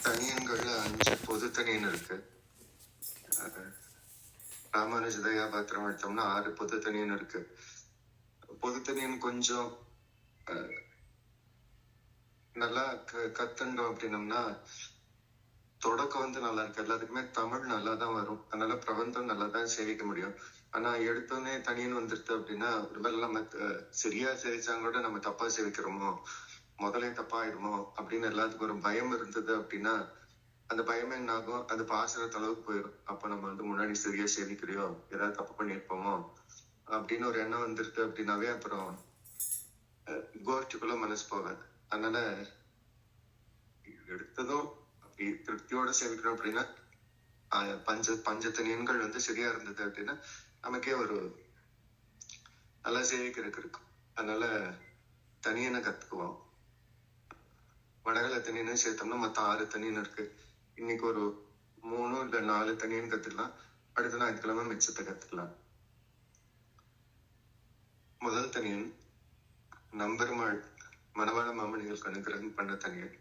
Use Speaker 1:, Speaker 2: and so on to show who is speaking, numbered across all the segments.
Speaker 1: தனியன்கள்ல 5 பொது தனியன் இருக்கு. ராமானுஜ தயாபாத்திரம் எடுத்தோம்னா 6 பொது தனியன் இருக்கு. பொது தனியன் கொஞ்சம் நல்லா கத்துண்டோம் அப்படின்னம்னா தொடக்கம் நல்லா இருக்கு. எல்லாத்துக்குமே தமிழ் நல்லா தான் வரும். அதனால பிரபந்தம் நல்லா தான் சேவிக்க முடியும். ஆனா எடுத்தோடனே தனியன் வந்துருது அப்படின்னா ஒருவேளை நம்ம சரியா சேவிச்சாங்க கூட நம்ம தப்பா சேவிக்கிறோமோ, முதலே தப்பாயிடுமோ அப்படின்னு எல்லாத்துக்கும் ஒரு பயம் இருந்தது அப்படின்னா அந்த பயம் என்ன ஆகும், அது பாசுற அளவுக்கு போயிடும். அப்ப நம்ம முன்னாடி சரியா சேவிக்கிறியோ, ஏதாவது தப்பு பண்ணிருப்போமோ அப்படின்னு ஒரு எண்ணம் வந்துருது அப்படின்னாவே அப்புறம் கோஷ்டிக்குள்ள மனசு போகாது. அதனால எடுத்ததும் திருப்தியோட சேவிக்கிறோம் அப்படின்னா பஞ்சத்தனியன்கள் சரியா இருந்தது அப்படின்னா நமக்கே ஒரு நல்லா சேவிக்கிறதுக்கு இருக்கும். அதனால தனியனை கத்துக்குவோம். வடகலை தனியன்னு சேர்த்தோம்னா மொத்தம் 6 தனியன் இருக்கு. இன்னைக்கு ஒரு 3 இல்ல 4 தனியன் கத்துக்கலாம். அடுத்த ஞாயிற்றுக்கிழமை மிச்சத்தை கத்துக்கலாம். முதல் தனியன் நம்பெருமாள் மணவாள மாமணிகளுக்கு அனுகிரகம் பண்ண தனியன்.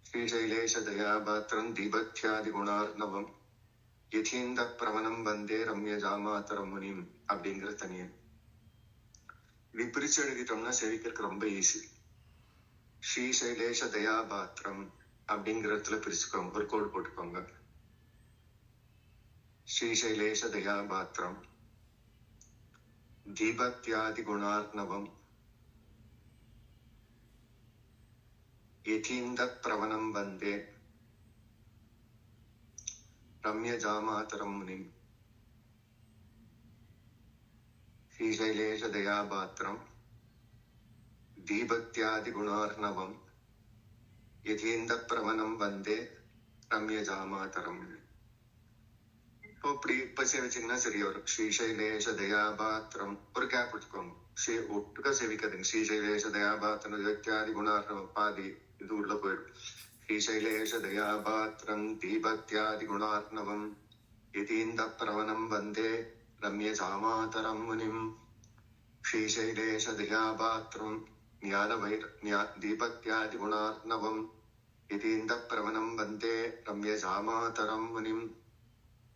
Speaker 1: ஸ்ரீசைலேஷ தயாபாத்திரம் தீபத்யாதி குணார்ணவம் யதீந்த பிரவணம் வந்தே ரம்ய ஜாமாதரம் முனிம் அப்படிங்கிற தனியன். இப்படி பிரிச்சு எழுதிட்டோம்னா சேவிக்கிறதுக்கு ரொம்ப ஈஸி. ஸ்ரீசைலேஷ தயாபாத்திரம் அப்படிங்கிறதுல பிரிச்சுக்கோங்க, ஒரு கோடு போட்டுக்கோங்க. ஸ்ரீசைலேஷ தயாபாத்திரம் தீபத்யாதி குணார்ணவம் யதீந்த பிரவணம் வந்தே ரம்ய ஜாமாதரம் முனிம். ஸ்ரீசைலேஷ தயாபாத்திரம் தீபத்யாதி குணார்ணவம் யதீந்த பிரவணம் வந்தே ரம்ய ஜாமாதரம். இப்போ இப்ப சேவிச்சீங்கன்னா சரியா வரும். ஸ்ரீசைலேஷ தயாபாத்திரம் ஒரு கேப் எடுத்துக்கோங்க. ஒட்டுக்கா சேவிக்காதீங்க. ஸ்ரீசைலேஷ தயாபாத்திரம் தீபத்யாதி குணார்ணவம் பாதி இது உள்ள போயிடும். ஸ்ரீசைலேஷ தயாபாத்திரம் தீபத்யாதி குணார்ணவம் யதீந்த பிரவணம் வந்தே ரம்ய ஜாமாதரம் முனிம். ஸ்ரீசைலேஷ தயாபாத்திரம் தீபத்யாதி குணார்ணவம் யதீந்த பிரவணம் வந்தே ரம்ய ஜாமாதரம் முனிம்.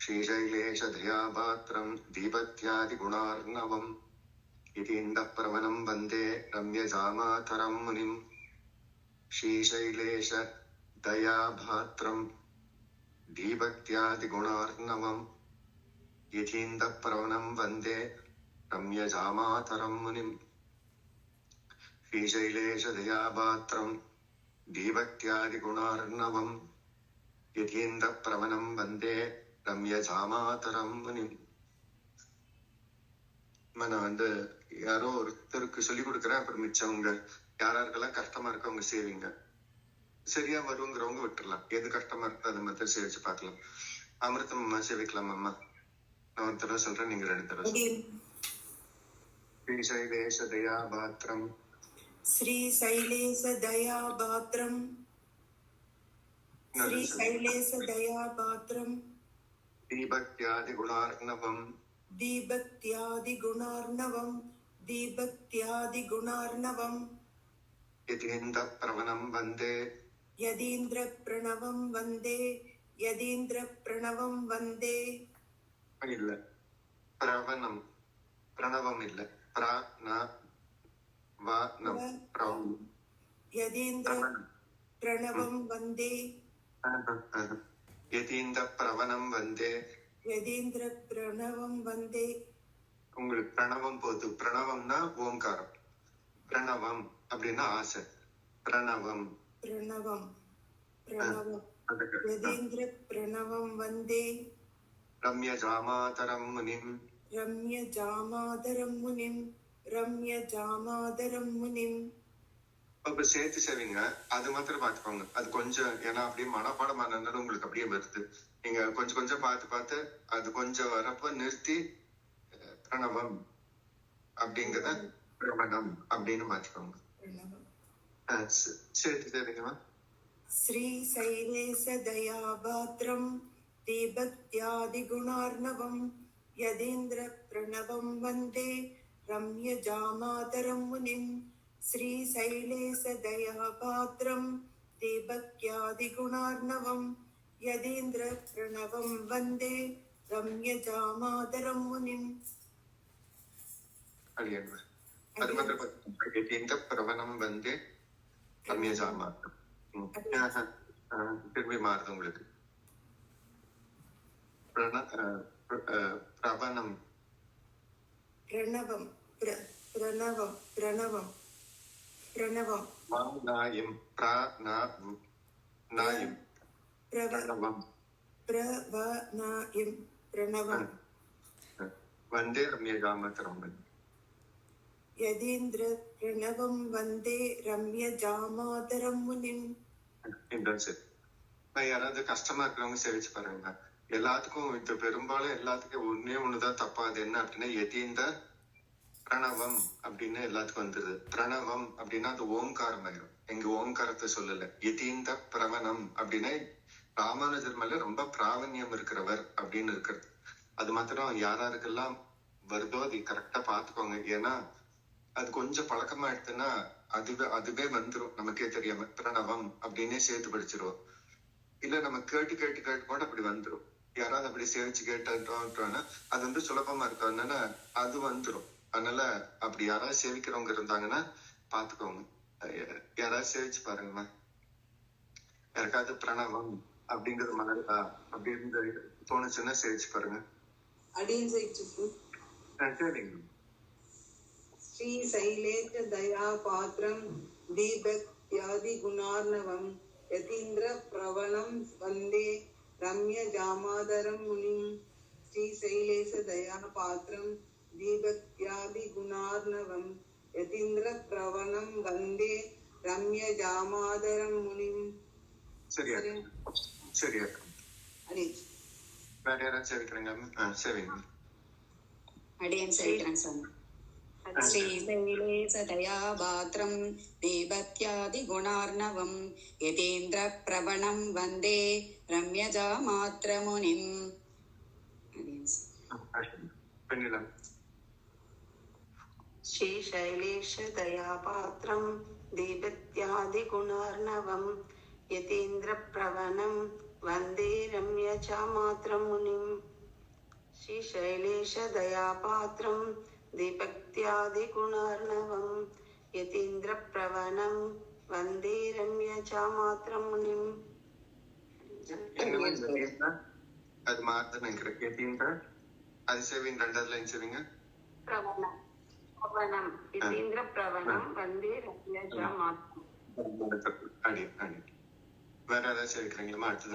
Speaker 1: ஸ்ரீசைலேஷ தயாபாத்திரம் தீபத்யாதி குணார்ணவம் யதீந்த பிரவணம் வந்தே ரம்ய ஜாமாதரம் முனிம். ஸ்ரீசைலேஷ தயாபாத்திரம் தீபத்யாதி குணார்ணவம் யதீந்த பிரவணம் வந்தே ரம்ய ஜாமாதரம் முனிம். ஸ்ரீசைலேஷ தயாபாத்திரம் தீபத்யாதி குணார்ணவம் யதீந்த பிரவணம் வந்தே ரம்ய ஜாமாதரம் முனிம். நான் யாரோ ஒருத்தருக்கு சொல்லி கொடுக்குறேன். அப்புறம் மிச்சவங்க யாராருக்கெல்லாம் கஷ்டமா இருக்கவங்க சேவிங்க. சரியா வருங்கிறவங்க விட்டுறலாம். எது கஷ்டமா இருக்கு அதை மட்டும் சேவிச்சு பார்க்கலாம். அமிர்தம் அம்மா சேவிக்கலாம். அம்மா நான் ஒரு தடவை சொல்றேன், நீங்க 2 தடவை. ஸ்ரீசைலேஷ தயாபாத்திரம்
Speaker 2: ஸ்ரீசைலேஷ தயாபாத்திரம் ஸ்ரீசைலேஷ தயாபாத்திரம்
Speaker 1: தீபத்யாதி குணார்ணவம்
Speaker 2: தீபத்யாதி குணார்ணவம் தீபத்யாதி குணார்ணவம்
Speaker 1: யதீந்திர பிரணவம் வந்தே
Speaker 2: யதீந்திர பிரணவம் வந்தே யதீந்திர பிரணவம் வந்தே.
Speaker 1: இல்ல பிரவணம், பிரணவம் இல்ல,
Speaker 2: யதீந்திர பிரணவம் வந்தே
Speaker 1: யதீந்திர பிரவணம் வந்தே
Speaker 2: யதீந்திர பிரணவம் வந்தே.
Speaker 1: உங்களுக்கு பிரணவம் போது. பிரணவம்னா ஓம்காரம், பிரணவம் அப்படின்னா ஆசை. பிரணவம்
Speaker 2: பிரணவம் பிரணவம் யதீந்திர பிரணவம் வந்தே
Speaker 1: ரம்ய ஜாமாதரம் முனிம்
Speaker 2: ரம்ய ஜாமாதரம் முனிம் ரம்ய ஜாமாதரம் முனிம்.
Speaker 1: அப்ப சேர்த்து சேவிங்க. அது மாத்திரம் பாத்துக்கோங்க. அது கொஞ்சம் ஏன்னா அப்படியே மனப்பாடம் ஆனதுனால உங்களுக்கு அப்படியே வருது. நீங்க கொஞ்சம் கொஞ்சம் பார்த்து அது கொஞ்சம் வரப்ப நிறுத்தி பிரணவம் அப்படிங்கறத பிரமணம் அப்படின்னு மாத்திக்கோங்க. சேர்த்து சேவிங்கம்மா.
Speaker 2: ஸ்ரீசைலேஷ தயாபாத்திரம் தீபத்யாதி குணார்ணவம் யதீந்திர பிரணவம் வந்தே ரம்ய ஜாமாதரம் முனிம். ஸ்ரீசைலேஷ தயாபாத்திரம் ते भक्त्यादिगुणार्णवं यतीन्द्रप्रणवं वन्दे रम्यजामादरं मुनिम्.
Speaker 1: அடியேன் அது மாத்திரம் இந்த பிரவணம் வந்து ரம்யஜாமா திரும்பி மாறுது உங்களுக்கு. பிரவணம்
Speaker 2: பிரணவம் பிரணவம் பிரணவம் பிரணவம்
Speaker 1: நாயம் நாயம் பிரணவம்
Speaker 2: பிரவநாயம் பிரணவம்
Speaker 1: வந்தே ரம்யஜாமதரம்
Speaker 2: யதீந்திர பிரணவம் வந்தே ரம்யஜாமாதரம் முனிம்.
Speaker 1: யாராவது கஷ்டமா இருக்கிறவங்க சேவிச்சு பாருங்க. எல்லாத்துக்கும் இது பெரும்பாலும் எல்லாத்துக்கும் ஒண்ணுதான் தப்பா. அது என்ன அப்படின்னா யதீந்த பிரணவம் அப்படின்னு எல்லாத்துக்கும் வந்துருது. பிரணவம் அப்படின்னா அது ஓங்காரம் ஆயிரும். எங்க ஓங்காரத்தை சொல்லல. யதீந்த பிரவணம் அப்படின்னா ராமானுஜர் மேல ரொம்ப பிராவண்யம் இருக்கிறவர் அப்படின்னு இருக்கிறது. அது மாத்திரம் யாராருக்கெல்லாம் வருதோ அது கரெக்டா பாத்துக்கோங்க. ஏன்னா அது கொஞ்சம் பழக்கமா எடுத்துன்னா அதுவே வந்துரும் நமக்கே தெரியாம. பிரணவம் அப்படின்னே சேர்த்து படிச்சிருவோம். இல்ல நம்ம கேட்டு கூட அப்படி வந்துரும். யாராவது அப்படி சேவிச்சு கேட்டோம்னா அது வந்து சுலபமா இருக்கும். அதனால அது வந்துரும். அதனால அப்படி யாராவது சேவிக்கிறவங்க இருந்தாங்கன்னா பாத்துக்கோங்க. யாராவது சேவிச்சு பாருங்கம்மா. யாருக்காவது பிரணவம் அப்படிங்கிற மாதிரி அப்படின்னு தோணுச்சுன்னா சேவிச்சு பாருங்க. சரிங்க.
Speaker 3: ஸ்ரீ சைலேஷ தயா பாத்திரம் தீபக்யாதி குணார்ணவம் யதீந்திர பிரவணம் வந்தே ரம்ய ஜாமாதரம் முனிம். ஸ்ரீ சைலேஷ தயா பாத்திரம் தீபக்யாதி குணார்ணவம் யதீந்திர பிரவணம் வந்தே ரம்ய ஜாமாதரம் முனிம்.
Speaker 1: சரியா சரியா. வேற யாராவது சேவிக்கிறீங்க? சரிங்க.
Speaker 4: அடியன் சேவிக்கிறேன் சார். ஸ்ரீசைலேஷ தயாபாத்ரம் தீபத்யாதி குணார்ணவம் யதீந்திர பிரவணம் வந்தே ரம்யஜாமாத்ர முனிம்.
Speaker 5: ஸ்ரீசைலேஷ தயாபாத்ரம் தீபத்யாதி குணார்ணவம் யதீந்திர பிரவணம் வந்தே ரம்யஜாமாத்ர முனிம். ஸ்ரீசைலேஷ தயாபாத்ரம் தீபக்தியாதி குணார்ணவம் யதீந்திர பிரவணம் வந்தே ரம்யஜாமாத்ர முனிம்.
Speaker 1: அது மாறுது நினைக்கிறேன். யதீந்திர அது சேவிங் ரெண்டாவது லைன் சேவிங்க.
Speaker 5: பிரவணம் யதீந்திர பிரவணம் வந்தே ரம்யஜாமாத்ர.
Speaker 1: வேற ஏதாவது சேவிக்கிறீங்களா? அடுத்தது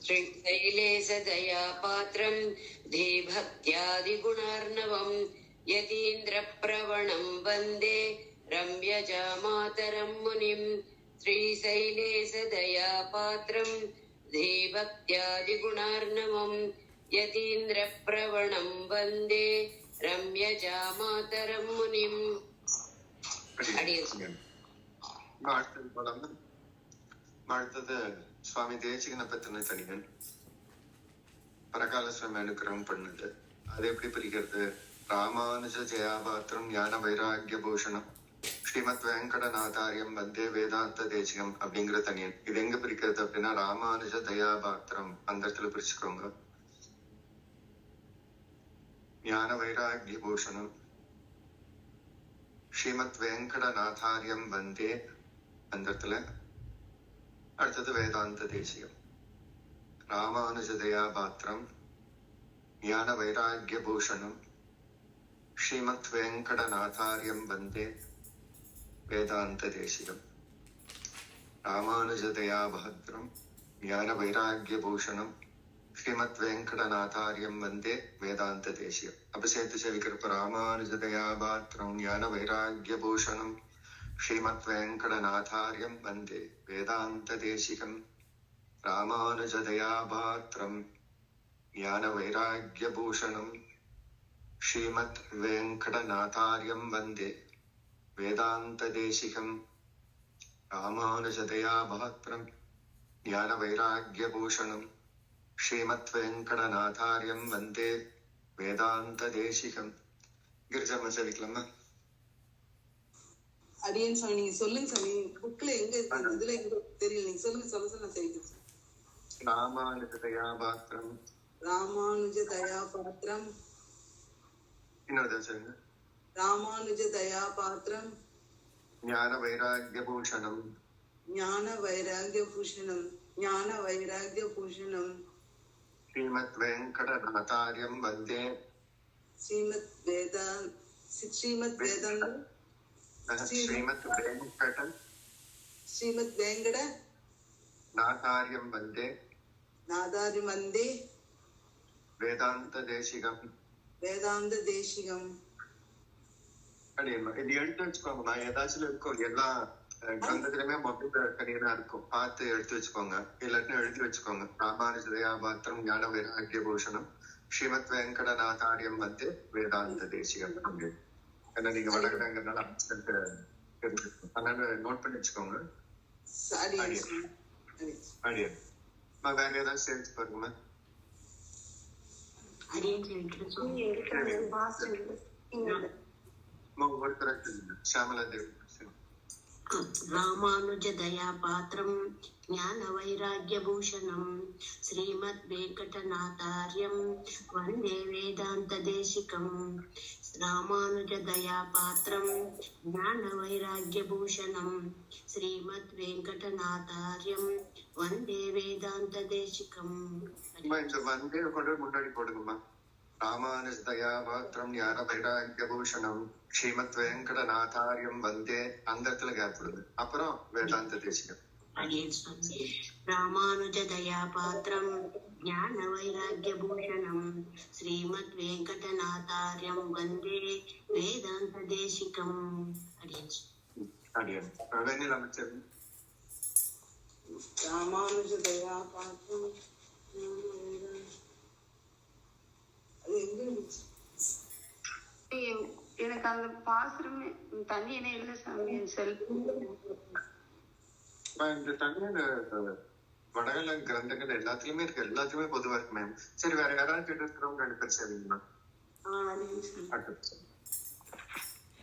Speaker 4: ஸ்ரீசைலேஷ தயாபாத்ரம் தீபக்தியாதி குணார்ணவம் யதீந்திர பிரவணம் வந்தே ரம்யஜாமாதரம் முனிம். ஸ்ரீசைலேஷ தயாபாத்ரம் தீபக்தியாதி குணார்ணவம் யதீந்திர பிரவணம் வந்தே ரம்யஜாமாதரம் முனிம்.
Speaker 1: அடுத்தது சுவாமி தேசிகனை பத்தின தனிகள் பரகால சுவாமி அனுக்கிரகம் பண்ணுது. அது எப்படி பிரிக்கிறது? ராமானுஜ ஜெயாபாத்திரம் ஞான வைராகிய பூஷணம் ஸ்ரீமத் வெங்கடநாதாரியம் வந்தே வேதாந்த தேசிகம் அப்படிங்கிற தனியன். இது எங்க பிரிக்கிறது அப்படின்னா ராமானுஜ தயாபாத்திரம் அந்த இடத்துல பிரிச்சுக்கோங்க. ஞான வைராகிய பூஷணம் ஸ்ரீமத் வெங்கடநாதாரியம் வந்தே அந்த இடத்துல. அடுத்தது வேதாந்த தேசியம். ராமானுஜ தயாபாத்திரம் ஞான வைராகிய பூஷணம் ஸ்ரீமத் வெங்கடநாதாரியம் வந்தே வேதாந்த தேசிகம். ராமானுஜ தயாபாத்திரம் ஞான வைராகிய பூஷணம் ஸ்ரீமத் வெங்கடநாதாரியம் வந்தே வேதாந்த தேசிகம். அப்ப சேர்த்து சேவிக்கிறப்ப ராமானுஜ தயாபாத்திரம் ஞான வைராகிய பூஷணம் ஸ்ரீமத் வெங்கடநாதாரியம் வந்தே வேதாந்த தேசிகம். ராமானுஜ தயாபாத்திரம் ஞான வைராகிய பூஷணம் ஸ்ரீமத் வெங்கடநாதாரியம் வந்தே வேதாந்த தேசிகம். ராமானுஜ தயாபாத்திரம் ஞான வைராகிய பூஷணம் ஸ்ரீமத் வெங்கடநாதாரியம் வந்தே வேதாந்த தேசிகம். கிரிஜாம சேவிக்கலாமா?
Speaker 3: அடியன் சாமி நீங்க சொல்லுங்க சாமி. புக்ல எங்க இருக்கு? இதுல எங்க தெரியல. நீங்க சொல்லுங்க. சொல்ல நான் தெரிவிக்கிறேன்.
Speaker 1: ராமானுஜ தயாபாத்திரம்.
Speaker 3: ராமானுஜ தயாபாத்திரம்.
Speaker 1: இன்னொரு சொல்லுங்க.
Speaker 3: ராமானுஜ தயாபாத்திரம்.
Speaker 1: ஞான வைராகிய பூஷணம்.
Speaker 3: ஞான வைராகிய பூஷணம். ஞான வைராகிய பூஷணம்.
Speaker 1: ஸ்ரீமத் வெங்கடநாதாரியம் வந்தே.
Speaker 3: ஸ்ரீமத் வேதாந்த
Speaker 1: ஸ்ரீமத் வெங்கட
Speaker 3: ஸ்ரீமத் வேங்கட
Speaker 1: நாதாரியம் வந்தே.
Speaker 3: நாதாரி வந்தே
Speaker 1: வேதாந்த தேசிகம்.
Speaker 3: வேதாந்த தேசிகம்.
Speaker 1: இது எடுத்து வச்சுக்கோங்க. நான் ஏதாச்சும் இருக்கும். எல்லா கிரந்தத்திலுமே மொபைல் தனியா இருக்கும். பார்த்து எடுத்து வச்சுக்கோங்க. எல்லாத்தையும் எழுதி வச்சுக்கோங்க. ராமானுஜ தயாபாத்திரம் ஞான வைராகிய பூஷணம் ஸ்ரீமத் வெங்கடநாதாரியம் வந்து வேதாந்த தேசிகம். ஏன்னா நீங்க வடகிழங்கிறதுனால அதனால நோட் பண்ணி வச்சுக்கோங்க. வேற ஏதாவது சேர்த்து பாருங்க. ஷாமலா தேவி.
Speaker 4: ராமானுஜ தயாபாத்திரம் ஞான வைராகிய பூஷணம் ஸ்ரீமத் வெங்கடநாதாரியம் வந்தே வேதாந்த தேசிகம். ராமானுஜ தயாபாத்திரம் ஞான வைராகிய பூஷணம் ஸ்ரீமத் வெங்கடநாதாரியம் வந்தே வேதாந்த தேசிகம்.
Speaker 1: இந்த வந்தே கொண்டு முன்னாடி போடுங்கம்மா. ராமானுஜ தயாபாத்திரம் ஞான வைராகிய பூஷணம் ஸ்ரீமத் வெங்கடநாதாரியம் வந்தே. அந்த இடத்துல கேப் விடுங்க. அப்புறம் வேதாந்த தேசிகம்.
Speaker 4: ராமானுஜ தயாபாத்திரம் ஞான வைராகிய பூஷணம் ஸ்ரீமத் வெங்கடநாதாரியம் வந்தே வேதாந்த தேசிகம்.
Speaker 1: வெண்ணில் அமைச்சர்.
Speaker 3: ராமானுஜ தயாபாத்திரம்
Speaker 5: எனக்கு அந்த பாசுரமே தனியனே இல்ல சாமி.
Speaker 1: இந்த தனியான வடகல கிரந்தங்கள் எல்லாத்துலயுமே இருக்கு. எல்லாத்துலயுமே பொதுவா இருக்கு மேம். சரி, வேற யாராவது கேட்டு இருக்கிறவங்க 2 பேர் சரிங்களா?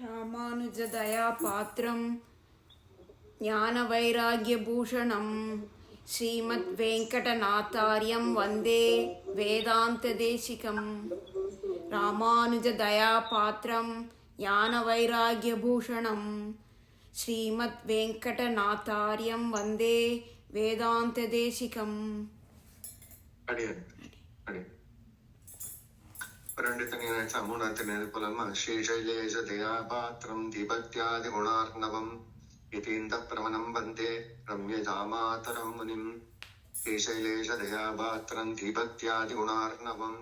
Speaker 2: ராமானுஜ தயாபாத்திரம் ஞான வைராகிய பூஷணம் ஸ்ரீமத் வெங்கடநாதாரியம் வந்தே வேதாந்த தேசிகம். ராமானுஜ தயாபாத்திரம் ஞான வைராகிய பூஷணம் ஸ்ரீமத் வெங்கடநாதாரியம் வந்தே வேதாந்த தேசிகம்.
Speaker 1: ரெண்டு தனியா மூணாவது தனியாக போலாமா? ஸ்ரீசைலேஷ தயாபாத்திரம் தீபக்தியாதி குணார்ணவம் யதீந்த பிரவணம் வந்தே ரம்யஜாமாதரம் முனிம். ஸ்ரீசைலேஷ தயாபாத்திரம் தீபக்தியாதி குணார்ணவம்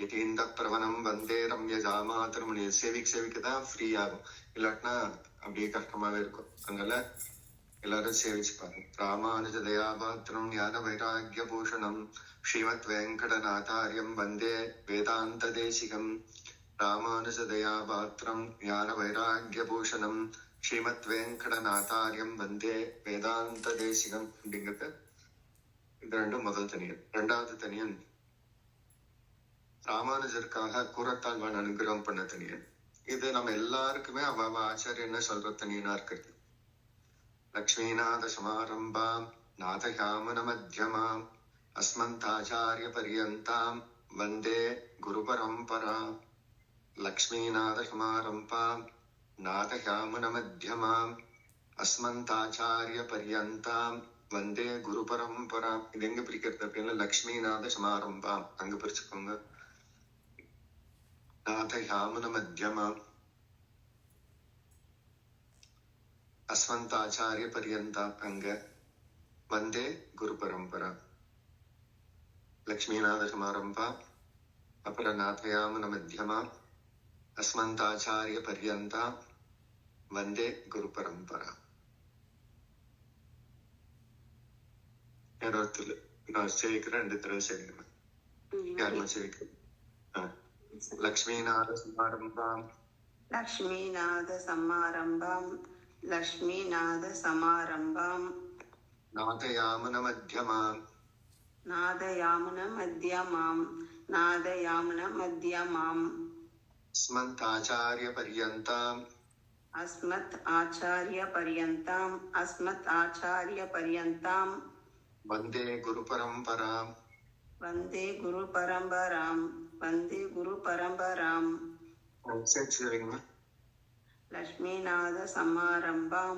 Speaker 1: யதீந்த பிரவணம் வந்தே ரம்யஜாமாதரம் முனி. சேவிக்கதான் ஃப்ரீ ஆகும். இல்லாட்டினா அப்படியே கஷ்டமாவே இருக்கும். அதனால எல்லாரும் சேவிச்சு பாருங்க. ராமானுஜ தயாபாத்திரம் ஞான வைராகிய பூஷணம் ஸ்ரீமத் வெங்கடநாதாரியம் வந்தே வேதாந்த தேசிகம். ராமானுஜ தயாபாத்திரம் ஞான வைராகிய பூஷணம் ஸ்ரீமத் வெங்கடநாதாரியம் வந்தே வேதாந்த தேசிகம். அப்படிங்கிறது இது ரெண்டும் முதல் தனியன். ரெண்டாவது தனியன் ராமானுஜருக்காக கூறத்தாழ்வான் அனுகிரகம் பண்ண தனியன். இது நம்ம எல்லாருக்குமே அவ ஆச்சாரியன்னு சொல்ற தனியனா இருக்கிறது. லக்ஷ்மீநாத சமாரம்பாம் நாதயாமன மத்தியமாம் அஸ்மந்தாச்சாரிய பரியந்தாம் வந்தே குரு பரம்பரா. லக்ஷ்மீநாத சமாரம்பாம் நாதயாமன மத்தியமாம் அஸ்மந்தாச்சாரிய பரியந்தாம் வந்தே குரு பரம்பரா. இது எங்க பிரிக்கிறது அப்படின்னா லக்ஷ்மீநாத சமாரம்பாம் அங்க பிரிச்சுக்கோங்க. நாதயாமன மத்தியமாம் அஸ்வந்தாச்சாரிய பரியந்தாம் அங்க வந்தே குரு பரம்பரா. லக்ஷ்மீநாத சமாரம்பா அப்புறம் நாதயாமன மத்தியமா அஸ்மந்தாச்சாரிய பரியந்தாம் வந்தே குரு பரம்பரா. யாராவது நான் சேவிக்கிறேன். 2 தடவை சேவிக்கிறேன். யாருமா சேவிக்கிறேன்? லக்ஷ்மீநாத சமாரம்பாம்
Speaker 5: லக்ஷ்மீநாத சமாரம்பாம் லக்ஷ்மீநாத சமாரம்பாம்
Speaker 1: நாதயாமன மத்தியமாம்
Speaker 5: நாதயாமுன மத்தியமாம் நாதயாமுன மத்தியமாம்
Speaker 1: அஸ்மந்தாச்சாரிய பரியந்தாம்
Speaker 5: अस्मत् आचार्य पर्यन्ताम्
Speaker 1: वन्दे गुरुपरम्पराम्
Speaker 5: वन्दे गुरुपरम्पराम्
Speaker 1: சரிங்கம்மா.
Speaker 5: लक्ष्मीनाथ समारंभां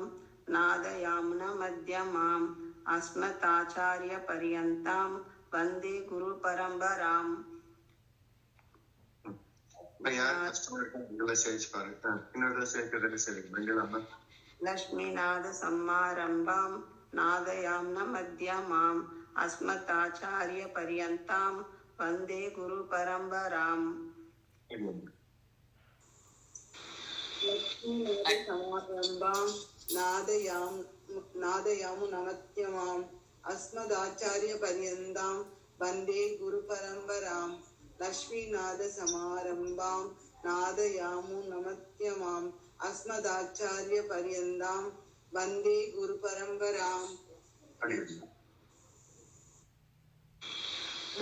Speaker 5: नादयामुन मध्यमाम् अस्मदाचार्य पर्यन्तां वन्दे गुरुपरम्पराम्
Speaker 1: யார் கஷ்டமா இருக்கா உங்களை சேர்த்து பாருங்க. இன்னொரு சேர்க்கிறது சரி மங்களம்மா.
Speaker 5: लक्ष्मीनाथ समारंभां नादयामुन मध्यमाम् अस्मदाचार्य पर्यन्तां वन्दे गुरुपरम्पराम्
Speaker 3: लक्ष्मीनाथसमारम्भां नादयामुनमध्यमाम् अस्मदाचार्यपर्यन्तां वन्दे गुरुपरम्पराम् लक्ष्मीनाथसमारम्भां नादयामुनमध्यमाम् अस्मदाचार्यपर्यन्तां वन्दे गुरुपरम्पराम्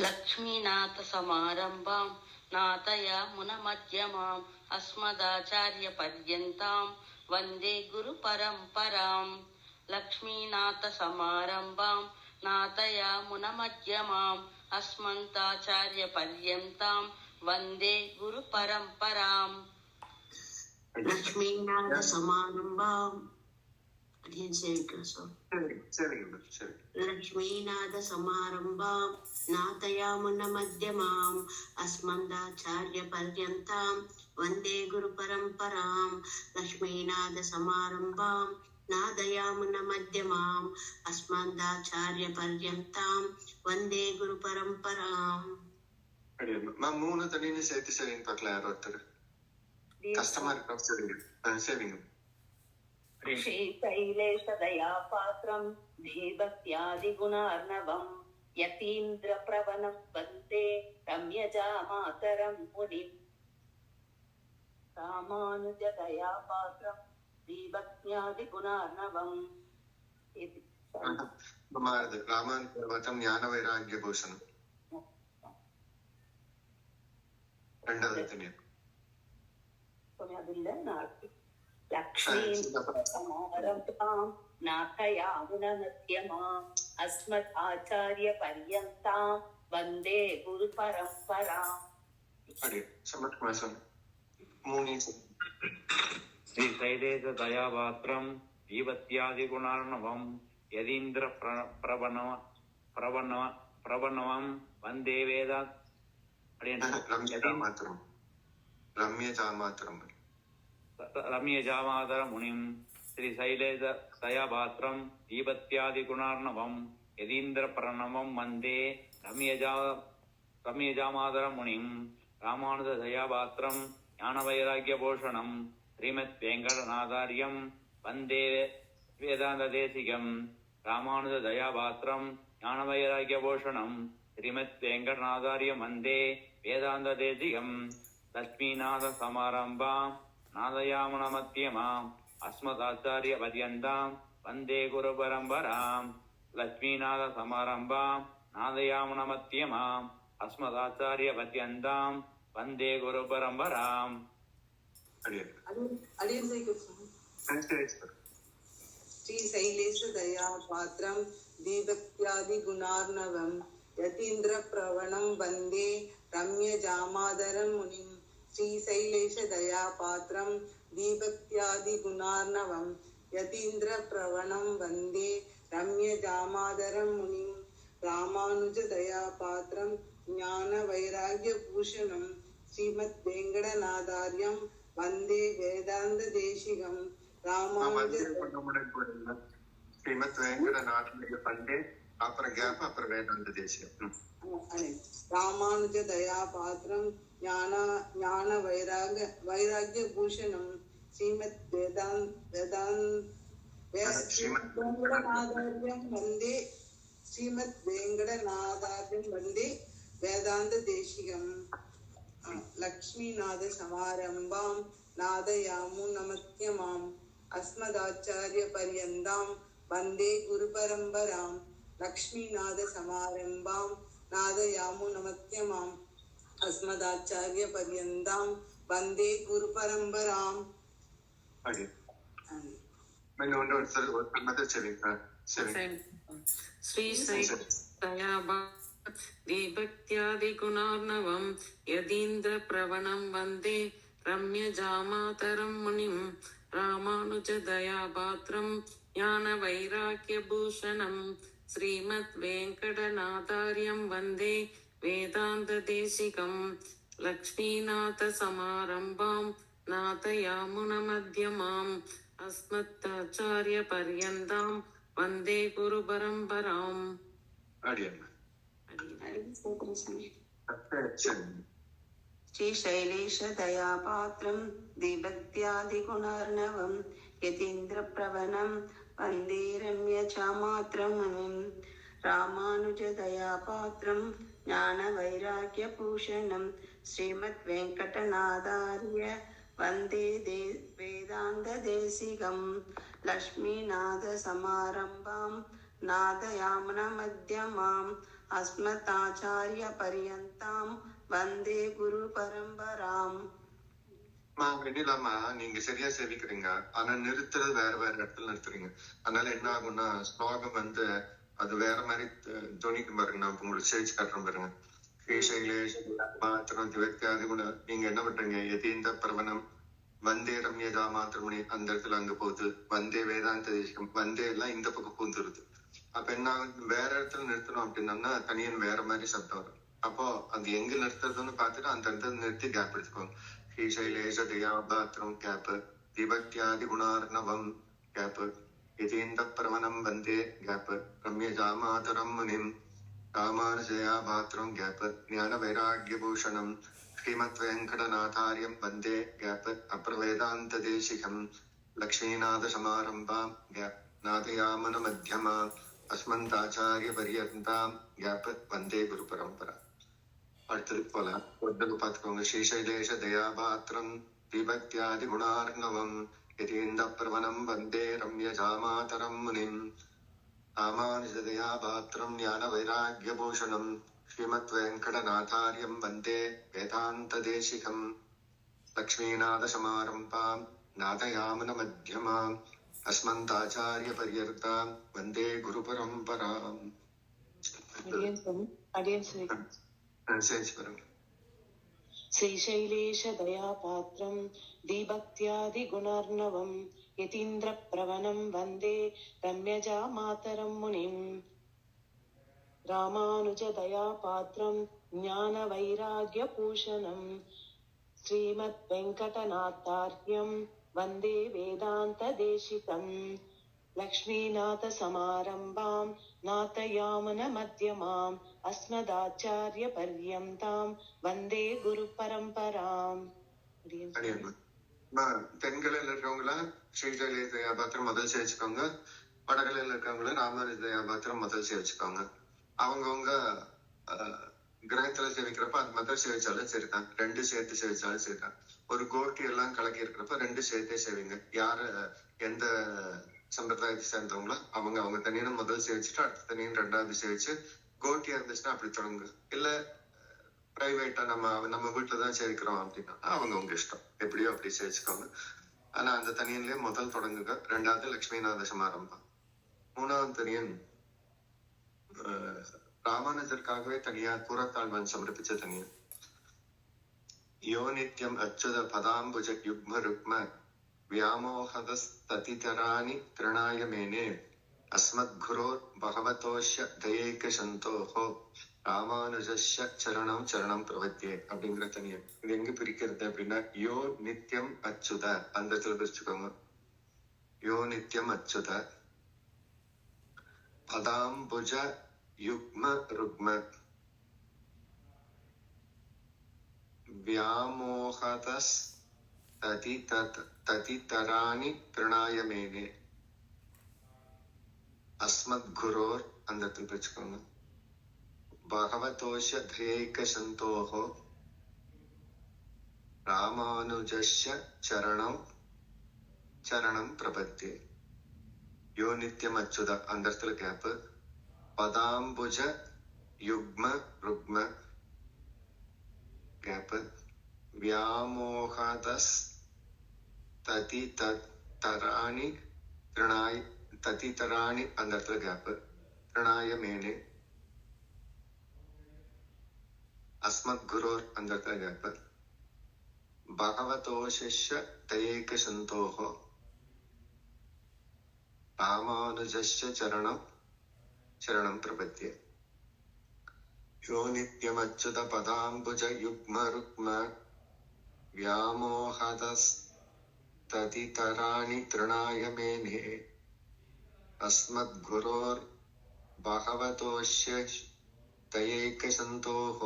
Speaker 4: लक्ष्मीनाथ समारंभां नादयामुन मध्यमाम् अस्मदाचार्य पर्यन्तां वन्दे गुरु परम्पराम् लक्ष्मीनाथ समारंभां नादयामुन मध्यमाम् अस्मदाचार्य पर्यन्तां वन्दे गुरु परम्पराम् लक्ष्मीनाथ समारंभां लक्ष्मीनाथ समारंभां नादयामुन मध्यमाम् अस्मदाचार्य पर्यन्तां वन्दे गुरु परम्पराम् लक्ष्मीनाथ समारंभां नादयामुन मध्यमाम् अस्मदाचार्य पर्यन्तां वन्दे गुरु परम्पराम्
Speaker 1: மூணு தண்ணின்னு சேர்த்து சரின்னு பார்க்கலாம். யார் ஒருத்தர் கஷ்டமா இருக்கா? சரிங்க.
Speaker 5: श्रीशैलेशदया पात्रं धीभक्त्यादिगुणार्णवं यतीन्द्रप्रवनं वन्दे रम्यजामातरं मुनिम् रामानुजदया पात्रं धीभक्त्यादिगुणार्णवम्
Speaker 1: ராமானுஜம் ஞான வைராகிய பூஷணம். ரெண்டாவது தண்ணி
Speaker 5: लक्ष्मीसमारम्भां नाथयामुनमध्यमाम् अस्मदाचार्य पर्यन्तां वन्दे गुरुपरम्पराम्
Speaker 6: श्रीशैलेश दयापात्रं जीवत्यादिगुणार्णवं यदीन्द्र प्रवणवं वन्दे वेद रम्यजामातर मुनिं श्रीशैलेश दयापात्रं जीवत्यादिगुणार्णवं यदीन्द्र प्रणवं वन्दे रम्यजामातर मुनिं रामानुज दयापात्रं ज्ञानवैराग्यभूषणं श्रीमद्वेङ्कटनाथार्यं वन्दे वेदान्तदेशिकं रामानुज दयापात्रं ज्ञानवैराग्यभूषणं श्रीमद्वेङ्कटनाथार्यं वन्दे वेदान्तदेशिकं लक्ष्मीनाथ समारम्भां नादयामुनमध्यमाम् अस्मदाचार्य पर्यन्तां वन्दे गुरुपरम्पराम् लक्ष्मीनाथ समारम्भां नादयामुनमध्यमाम् अस्मदाचार्य पर्यन्तां वन्दे गुरुपरम्पराम्
Speaker 3: श्रीशैलेशदया पात्रं दीभक्त्यादिगुणार्णवं यतीन्द्रप्रवणं वन्दे रम्यजामातरं मुनिम् श्रीशैलेशदया पात्रं दीभक्त्यादिगुणार्णवं यतीन्द्रप्रवणं वन्दे रम्यजामातरं मुनिं रामानुजदया पात्रं ज्ञानवैराग्यभूषणं श्रीमद्वेङ्कटनाथार्यं वन्दे वेदान्तदेशिकं रामानुजदया पात्रं ज्ञान वैराग्य भूषणं श्रीमद्वेङ्कटनाथार्यं वन्दे वेदान्तदेशिकं लक्ष्मीनाथ समारम्भां नादयामुनमध्यमाम् अस्मदाचार्य पर्यन्तां वन्दे गुरुपरम्पराम् लक्ष्मीनाथ समारम्भां नादयामुनमध्यमाम् अस्मदाचार्य पर्यन्तां वन्दे गुरुपरम्पराम्
Speaker 1: இன்னொன்று ஒருத்தர் மட்டும் சரிங்க சரி
Speaker 7: श्री दया दीभक्त्यादिगुणार्णवं यदीन्द्रप्रवणं वन्दे रम्यजामातरं मुनिं रामानुजदयापात्रं ज्ञानवैराग्यभूषणं श्रीमद्वेङ्कटनाथार्यं वन्दे वेदान्तदेशिकं लक्ष्मीनाथसमारम्भां नाथयामुनमध्यमाम् अस्मदाचार्यपर्यन्तां वन्दे गुरुपरम्पराम्.
Speaker 1: அடியன்
Speaker 5: श्रीशैलेशदयापात्रं दीभक्त्यादिगुणार्णवं यतीन्द्रप्रवणं वन्दे रम्यचामात्रं मुनिं रामानुजदयापात्रं ज्ञानवैराग्यभूषणं श्रीमद्वेङ्कटनाथार्य वन्दे वेदान्तदेशिकं लक्ष्मीनाथसमारम्भां नाथयामुनमध्यमाम् अस्मदाचार्यपर्यन्तां वन्दे गुरुपरम्पराम्.
Speaker 1: வெண்ணிலாமா நீங்க சரியா சேவிக்கிறீங்க, ஆனா நிறுத்துறது வேற வேற இடத்துல நிறுத்துறீங்க. அதனால என்ன ஆகும்னா ஸ்லோகம் வந்து அது வேற மாதிரி துணிக்கும் பாருங்க. நான் உங்களுக்கு சேவிச்சு காட்டுறேன் பாருங்க. மாத்திரம் திவத்தியாதி குண நீங்க என்ன பண்றீங்க? எதீந்த பிரவணம் வந்தே ரம்யதா மாத்திரமணி அந்த இடத்துல அங்க போகுது. வந்தே வேதாந்த தேசிகம் வந்தே எல்லாம் இந்த பக்கம் பூந்துருது. அப்ப என்ன வேற இடத்துல நிறுத்தணும் அப்படின்னோம்னா தனியன் வேற மாதிரி சப்தம் வரும். அப்போ அது எங்க நிறுத்துறதுன்னு பார்த்துட்டு அந்த இடத்துல நிறுத்தி கேப் எடுத்துக்கோங்க. ஸ்ரீசைலேஷ தயாபாத்திரம் கேப், திபக்தியாதி குணார்ணவம் கேப், யதீந்த பிரவணம் வந்தே கேப், ரம்யஜாமாதரம் முனிம் ராமானுஜயாபாத்திரம் கேப், ஞான வைராகியபூஷணம் ஸ்ரீமத் வெங்கடநாதாரியம் வந்தே கேப், அப்புறம் வேதாந்த தேசிகம் லக்ஷ்மீநாத சமாரம்பாம் கேப், நாதயாமன மத்தியமா அஸ்மந்தாச்சாரிய பரியந்தாம் கேப், வந்தே குரு பரம்பரா. அடுத்தது போல ஒருத்தருக்கு பார்த்துக்கோங்க. ஸ்ரீசைலேஷ தயாபாத்திரம் விபக்தியாதி குணார்ணவம் யதீந்த பிரவணம் வந்தே ரம்யஜாமாதரம் முனிம் ராமானுஜதயாபாத்திரம் ஞான வைராகியபூஷணம் ஸ்ரீமத் வெங்கடநாதாரியம் வந்தே வேதாந்த தேசிகம் லக்ஷ்மீநாத சமாரம்பாம் நாதயாமன மத்தியமாம் அஸ்மந்தாச்சாரிய பரியர்த்தாம் வந்தே குரு பரம்பராம்.
Speaker 8: श्रीशैलेशदयापात्रं दीभक्त्यादिगुणार्णवं यतीन्द्रप्रवणं वन्दे रम्यजामातरं मुनिं रामानुजदयापात्रं ज्ञानवैराग्यभूषणं श्रीमद्वेङ्कटनाथार्यं वन्दे वेदान्तदेशिकम् लक्ष्मीनाथसमारम्भां नाथयामुनमध्यमाम् अस्मदाचार्यपर्यन्तां वन्दे गुरुपरम्पराम्.
Speaker 1: தென்கலையில இருக்கவங்கள ஸ்ரீசைலேஷ தயாபாத்திரம் முதல் சேவிச்சுக்கோங்க. வடகலையில இருக்கவங்கள ராமானுஜ தயாபாத்திரம் முதல் சேவிச்சுக்கோங்க. அவங்கவுங்க கிரகத்துல சேவிக்கிறப்ப அது முதல் சேவிச்சாலும் சரிதான், ரெண்டு சேர்த்து சேவிச்சாலும் சரிதான். ஒரு கோட்டி எல்லாம் கலக்கி இருக்கிறப்ப ரெண்டு சேர்த்தே சேவிங்க. யாரு எந்த சம்பிரதாயத்தை சேர்ந்தவங்களோ அவங்க தனியான முதல் சேவிச்சுட்டு அடுத்த தனியான ரெண்டாவது சேவிச்சு, கோட்டியா இருந்துச்சுன்னா அப்படி தொடங்குங்க. இல்ல பிரைவேட்டா நம்ம வீட்டுலதான் சேவிக்கிறோம் அப்படின்னா அவங்க இஷ்டம், எப்படியோ அப்படி சேவிச்சுக்கோங்க. ஆனா அந்த தனியன்லயே முதல் தொடங்குங்க. ரெண்டாவது லட்சுமிநாத சமாரம்பம். மூணாவது தனியன் ராமானுஜருக்காகவே தனியா கூறத்தாழ்வன் சமர்ப்பிச்ச தனியன். யோ நித்யம் அச்சுத பதாம்புஜ யுக்ம ருக்ம व्यामोहदस्ततितराणि तृणाय मेने अस्मद्गुरोर् भगवतोश्य दयैकशन्तोः ராமானுஜஸ்ய சரணம் சரணம் பிரவத்தியே அப்படிங்கிற தனியன். இது எங்க பிரிக்கிறது அப்படின்னா யோ நித்யம் அச்சுத அந்த இடத்துல பிரிச்சுக்கோங்க. யோ நித்யம் அச்சுத பதாம்புஜ யுக்ம ருக்ம வியாமோகதஸ் ததிதராணி பிரணாய மேனே அஸ்மத்குரோர் அந்த இடத்துல பிரிச்சுக்கோங்க. பகவதோஷ தயைக சந்தோஹோ ராமானுஜஸ்ய சரணம் சரணம் பிரபத்தியே. யோ நித்யம் அச்சுத அந்த இடத்துல கேப்பு. பதாம்புஜ யுக்ம ருக்ம கேப்பு. வியாமோகதஸ் தராணி திருநாய் ததிதராணி அந்த இடத்துல கேப். திருநாய மேனே. அஸ்மத் குரோர் அந்த இடத்துல கேப். பகவதோஷஸ்ய தயேக சந்தோஹோ ராமானுஜஸ்ய சரணம் சரணம் பிரபத்யே. யோ நித்யமச்சுத பதாம்புஜ யுக்ம ருக்ம व्यामोहतस्तदितराणि तृणाय मेने अस्मद्गुरोर् भगवतोऽस्य दयैकसन्तोः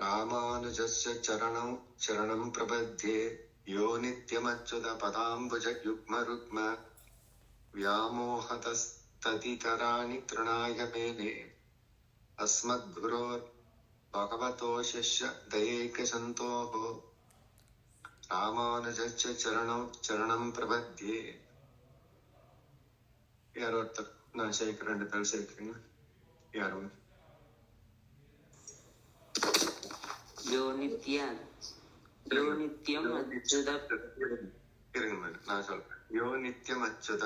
Speaker 1: रामानुजस्य चरणं शरणं प्रपद्ये. यो नित्यमच्युत पदाम्बुज युग्मरुग्म व्यामोहतस्तदितराणि तृणाय मेने अस्मद्गुरोर् भगवतोऽस्य दयैकसन्तोः ராமானுஜச்ச சரணம் சரணம் பிரபத்யே. யாரோ ஒருத்தர் நான் சேர்க்கிறேன், 2 பேர் சேர்க்கிறீங்க. யாரும்
Speaker 7: யோ நித்யம் அச்சுத
Speaker 1: இருங்க மேடம், நான் சொல்றேன். யோ நித்யம் அச்சுத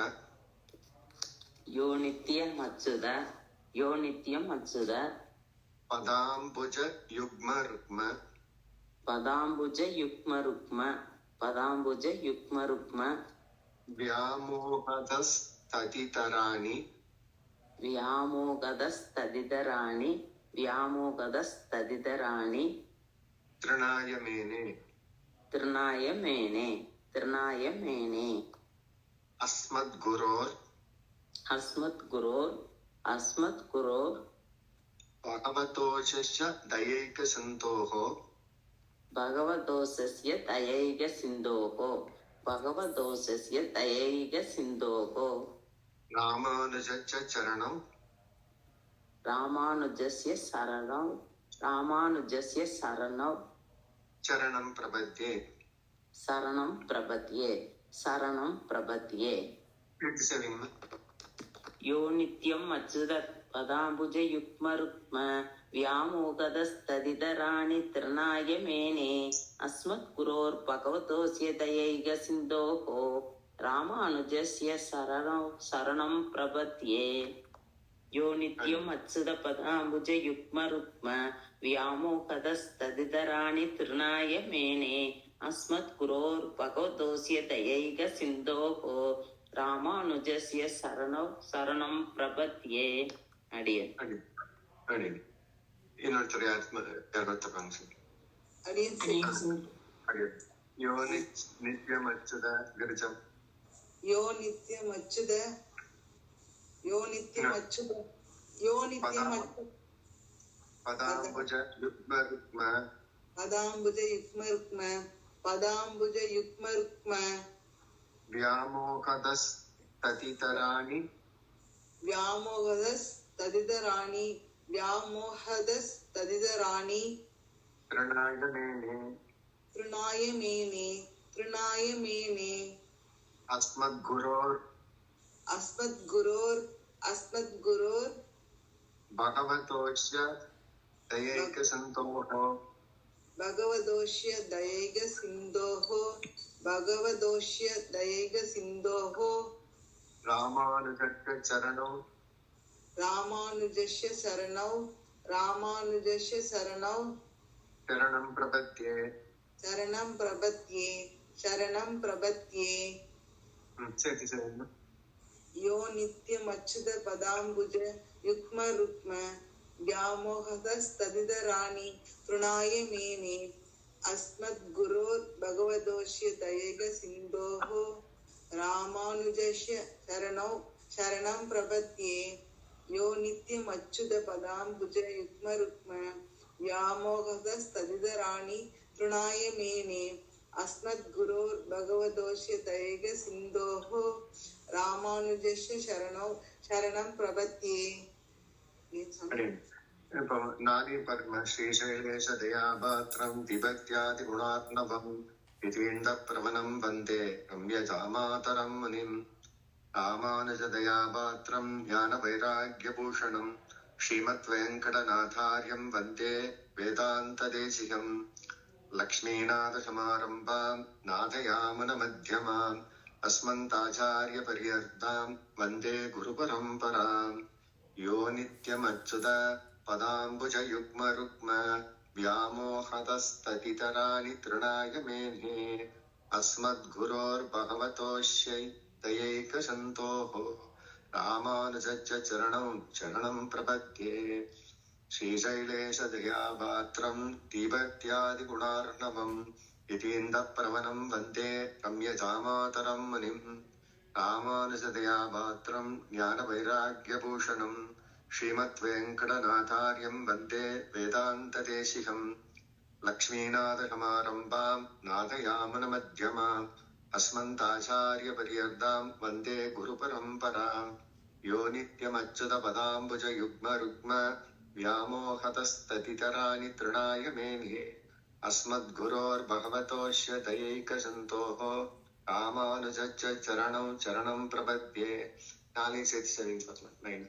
Speaker 1: பதாம்புஜ யுக்ம ருக்ம व्यामोहतस्तदितराणि तृणाय मेने अस्मद्गुरोर् भगवतोऽस्य दयैकसन्तोः रामानुजस्य शरणं शरणं प्रपद्ये.
Speaker 7: யோ நித்யம் அச்சுத பதாம்புஜ யுக்ம ருக்ம व्यामोहतस्तदितराणि तृणाय मेने अस्मद्गुरोर् भगवतोऽस्य दयैक सिन्धोः रामानुजस्य शरणं प्रपद्ये. यो नित्यम् अच्युत पदाम्बुज युग्म रुक्म व्यामोहतस्तदितराणि तृणाय मेने अस्मद्गुरोर् भगवतोऽस्य दयैक सिन्धोः रामानुजस्य शरणं प्रपद्ये. अडियन्
Speaker 1: இன்னொருத்தர் யாரொருத்தர் யோ நித்யமச்சுத கிரிஜம்.
Speaker 3: யோ நித்யமச்சுத
Speaker 1: பதாம்புஜ யுக்ம ருக்ம व्यामोहतस्तदितराणि तृणाय मेने अस्मद्गुरोर् भगवतोऽस्य दयैकसन्तोः रामानुजस्य शरणं शरणं प्रपद्ये. यो नित्यमच्युत पदाम्बुज युग्म रुक्म व्यामोहतस्तदितराणि तृणाय मेने अस्मद्गुरोर् भगवतोऽस्य दयैकसिन्धोः रामानुजस्य शरणं प्रपद्ये. यो नित्यमच्युत पदाम्बुज युग्म रुक्म व्यामोहतस्तदितराणि तृणाय मेने अस्मद्गुरोर् भगवतोऽस्य दयैकसिन्धोः रामानुजस्य शरणं प्रपद्ये. இப்போ நாதி பத்ம ஸ்ரீசைலேஷ தயாபாத்திரம் விபக்தியாதி குணாத்மவம் விதீண்ட பிரவணம் வந்தே ரம்யஜாமாதரம் முனிம் ராமானுஜ தயாபாத்திரம் ஞான வைராக்கியபூஷணம் ஸ்ரீமத் வெங்கடநாதார்யம் வந்தே வேதாந்த தேசிகம் லக்ஷ்மீநாத சமாரம்பாம் நாதயாமுன மத்தியமாம் अस्मन्ताचार्यपर्यन्तां वन्दे गुरुपरम्पराम् यो नित्यमच्युत पदाम्बुजयुग्मरुग्म व्यामोहतस्ततितराणि तृणाय मेने अस्मद्गुरोर्भगवतोऽस्यै दयैकसन्तोः रामानुजस्य चरणं प्रपद्ये श्रीशैलेशदयापात्रं दीभक्त्यादिगुणार्णवम् यतीन्द्रप्रवणं वन्दे रम्यजामातरं मुनिं रामानुजदयापात्रं ज्ञानवैराग्यभूषणं श्रीमद्वेङ्कटनाथार्यं वन्दे वेदान्तदेशिकम् लक्ष्मीनाथसमारम्भां नाथयामुनमध्यमाम् अस्मन्ताचार्यपर्यन्तां वन्दे गुरुपरम्पराम् यो नित्यमच्युतपदाम्बुजयुग्मरुग्म व्यामोहतस्ततितराणि तृणाय मेने अस्मद्गुरोर्भगवतोऽस्य दयैकसन्तोः रामानुजस्य चरणं प्रपद्ये. நாளைக்கு சேர்த்து சரிங்க பார்க்கலாம். 9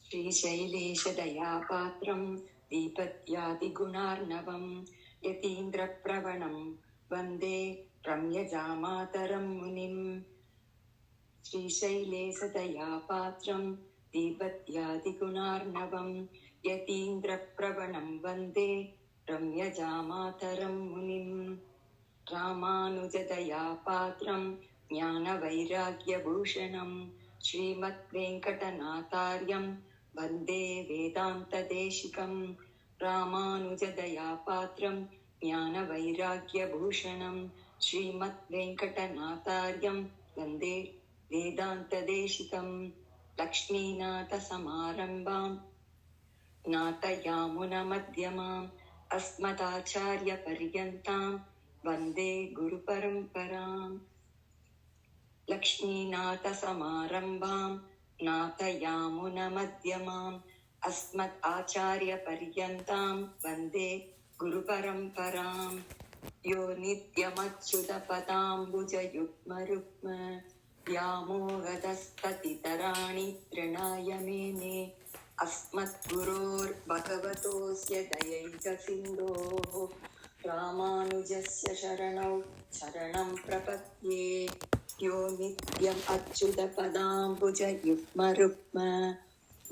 Speaker 9: श्रीशैलेशदयापात्रं दीपत्यादिगुणार्णवं यतीन्द्रप्रवणं वन्दे रम्यजामातरं मुनिम्. श्रीशैलेशदयापात्रं दीपत्यादिगुणार्णवं यतीन्द्रप्रवणं वन्दे रम्यजामातरं मुनिम्. रामानुजदयापात्रं ज्ञानवैराग्यभूषणं श्रीमद्वेङ्कटनाथार्यं वन्दे वेदान्तदेशिकं. रामानुजदयापात्रं ज्ञानवैराग्यभूषणं श्रीमद्वेङ्कटनाथार्यं वन्दे वेदान्तदेशिकं. लक्ष्मीनाथसमारम्भां नाथयामुनमध्यमाम् अस्मदाचार्यपर्यन्तां वन्दे गुरुपरम्पराम्. लक्ष्मीनाथसमारम्भां नाथयामुनमध्यमाम् अस्मत् आचार्यपर्यन्तां वन्दे गुरुपरम्पराम्. यो नित्यमच्युतपदाम्बुजयुग्मरुग्म व्यामोहतस्ततितराणि तृणाय मेने अस्मद्गुरोर्भगवतोऽस्य दयैकसिन्धोः रामानुजस्य शरणं प्रपद्ये. यो नित्यम् अच्युतपदाम्बुजयुग्मरुग्म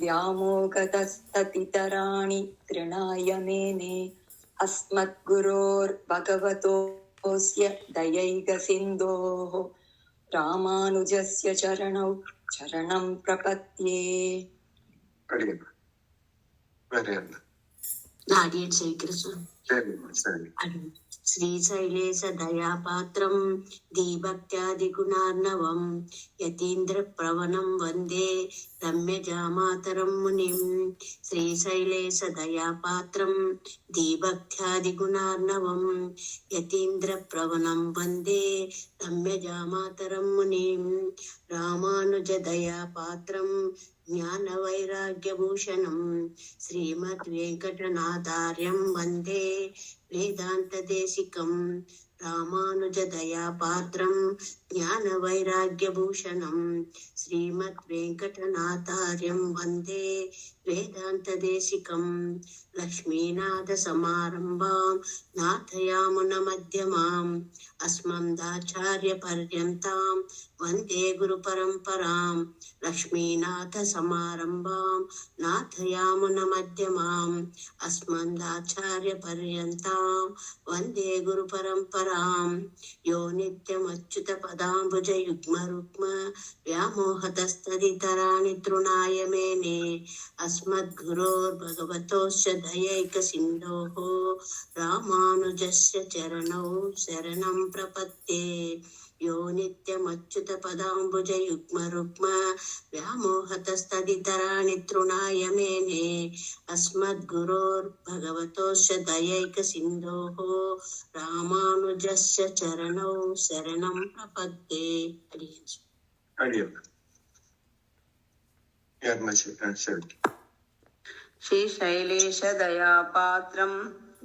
Speaker 9: व्यामोहतस्ततितराणि तृणाय मेने अस्मद्गुरोर्भगवतोऽस्य दयैकसिन्धोः रामानुजस्य शरणं प्रपद्ये.
Speaker 4: नाडियन् सेविकृष्ण श्रीशैलेशदयापात्रं दीभक्त्यादिगुणार्णवं यतीन्द्रप्रवणं वन्दे रम्यजामातरं मुनिं. श्रीशैलेशदयापात्रं दीभक्त्यादिगुणार्णवं यतीन्द्रप्रवणं वन्दे रम्यजामातरं मुनिं. रामानुजदयापात्रं ज्ञानवैराग्यभूषणं श्रीमद्वेङ्कटनाथार्यं वन्दे वेदान्तदेशिकं. रामानुजदयापात्रं ज्ञानवैराग्यभूषणं श्रीमद्वेङ्कटनाथार्यं वन्दे वेदान्तदेशिकं. लक्ष्मीनाथसमारम्भां नाथयामुनमध्यमाम् अस्मदाचार्यपर्यन्तां वन्दे गुरुपरम्पराम्. लक्ष्मीनाथसमारम्भां नाथयामुनमध्यमाम् अस्मदाचार्यपर्यन्तां वन्दे गुरुपरम्पराम्. यो नित्यमच्युतपदाम्बुजयुग्मरुग्म व्यामोहतस्तदितराणि तृणाय मेने अस्मद्गुरोर्भगवतोऽस्य दयैकसिन्धोः रामानुजस्य चरणौ शरणं प्रपद्ये. यो नित्यमच्युतपदाम्बुजयुग्मरुग्म व्यामोहतस्तदितराणि तृणाय मेने अस्मद्गुरोर्भगवतोऽस्य दयैकसिन्धोः रामानुजस्य चरणौ शरणं प्रपद्ये.
Speaker 5: श्रीशैलेशदयापात्रं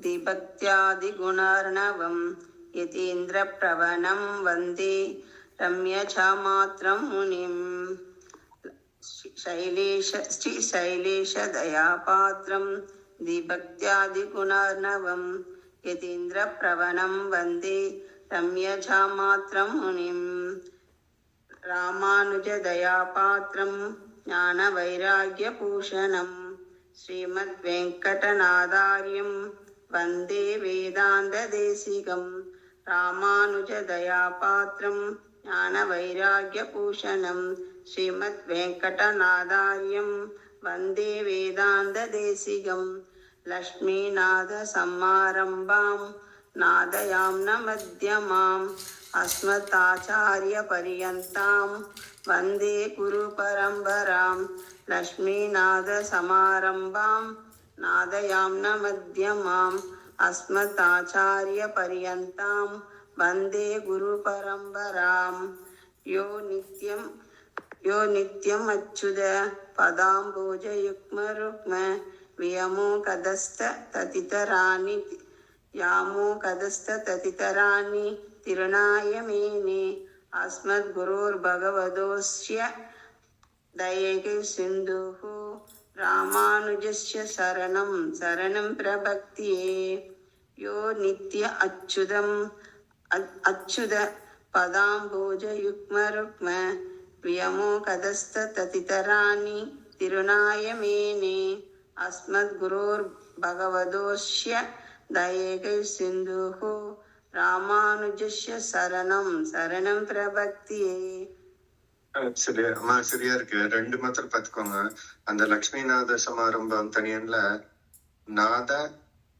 Speaker 5: दीभक्त्यादिगुणार्णवं यतीन्द्रप्रवणं वन्दे रम्यजामातरं मुनिं. श्रीशैलेशदयापात्रं दीभक्त्यादिगुणार्णवं
Speaker 7: यतीन्द्रप्रवणं वन्दे रम्यजामात्रं मुनिम् रामानुजदयापात्रं ज्ञानवैराग्यभूषणं श्रीमद्वेङ्कटनाथार्यं वन्दे वेदान्तदेशिकं रामानुजदयापात्रं ज्ञानवैराग्यभूषणं श्रीमद्वेङ्कटनाथार्यं वन्दे वेदान्तदेशिकं लक्ष्मीनाथसमारम्भां नादयाम्नमध्यमाम् अस्मदाचार्यपर्यन्तां वन्दे गुरुपरम्परां लक्ष्मीनाथसमारम्भां नादयाम्नमध्यमाम् अस्मदाचार्यपर्यन्तां वन्दे गुरुपरम्परां यो नित्यम् अच्युत पदाम्बोजयुग्मरुग्म व्योमकदस्तततितराणि यामोकदस्तततितराणि तिरुनायमेने अस्मद्गुरोर्भगवतोऽस्य दयैकसिन्धुः रामानुजस्य शरणं प्रपद्ये यो नित्य अच्युत पदाम्बोजयुग्मरुग्म व्योमकदस्तततितराणि तिरुनायमेने अस्मद्गुरोर्भगवतोऽस्य दयैकसिन्धुः ராமானுஜஸ்ய சரணம் பிரபக்தியே.
Speaker 1: சரியா இருக்கு. 2 மாத்திரம் பாத்துக்கோங்க. அந்த லக்ஷ்மிநாத சமாரம்பம் தனியன்ல நாத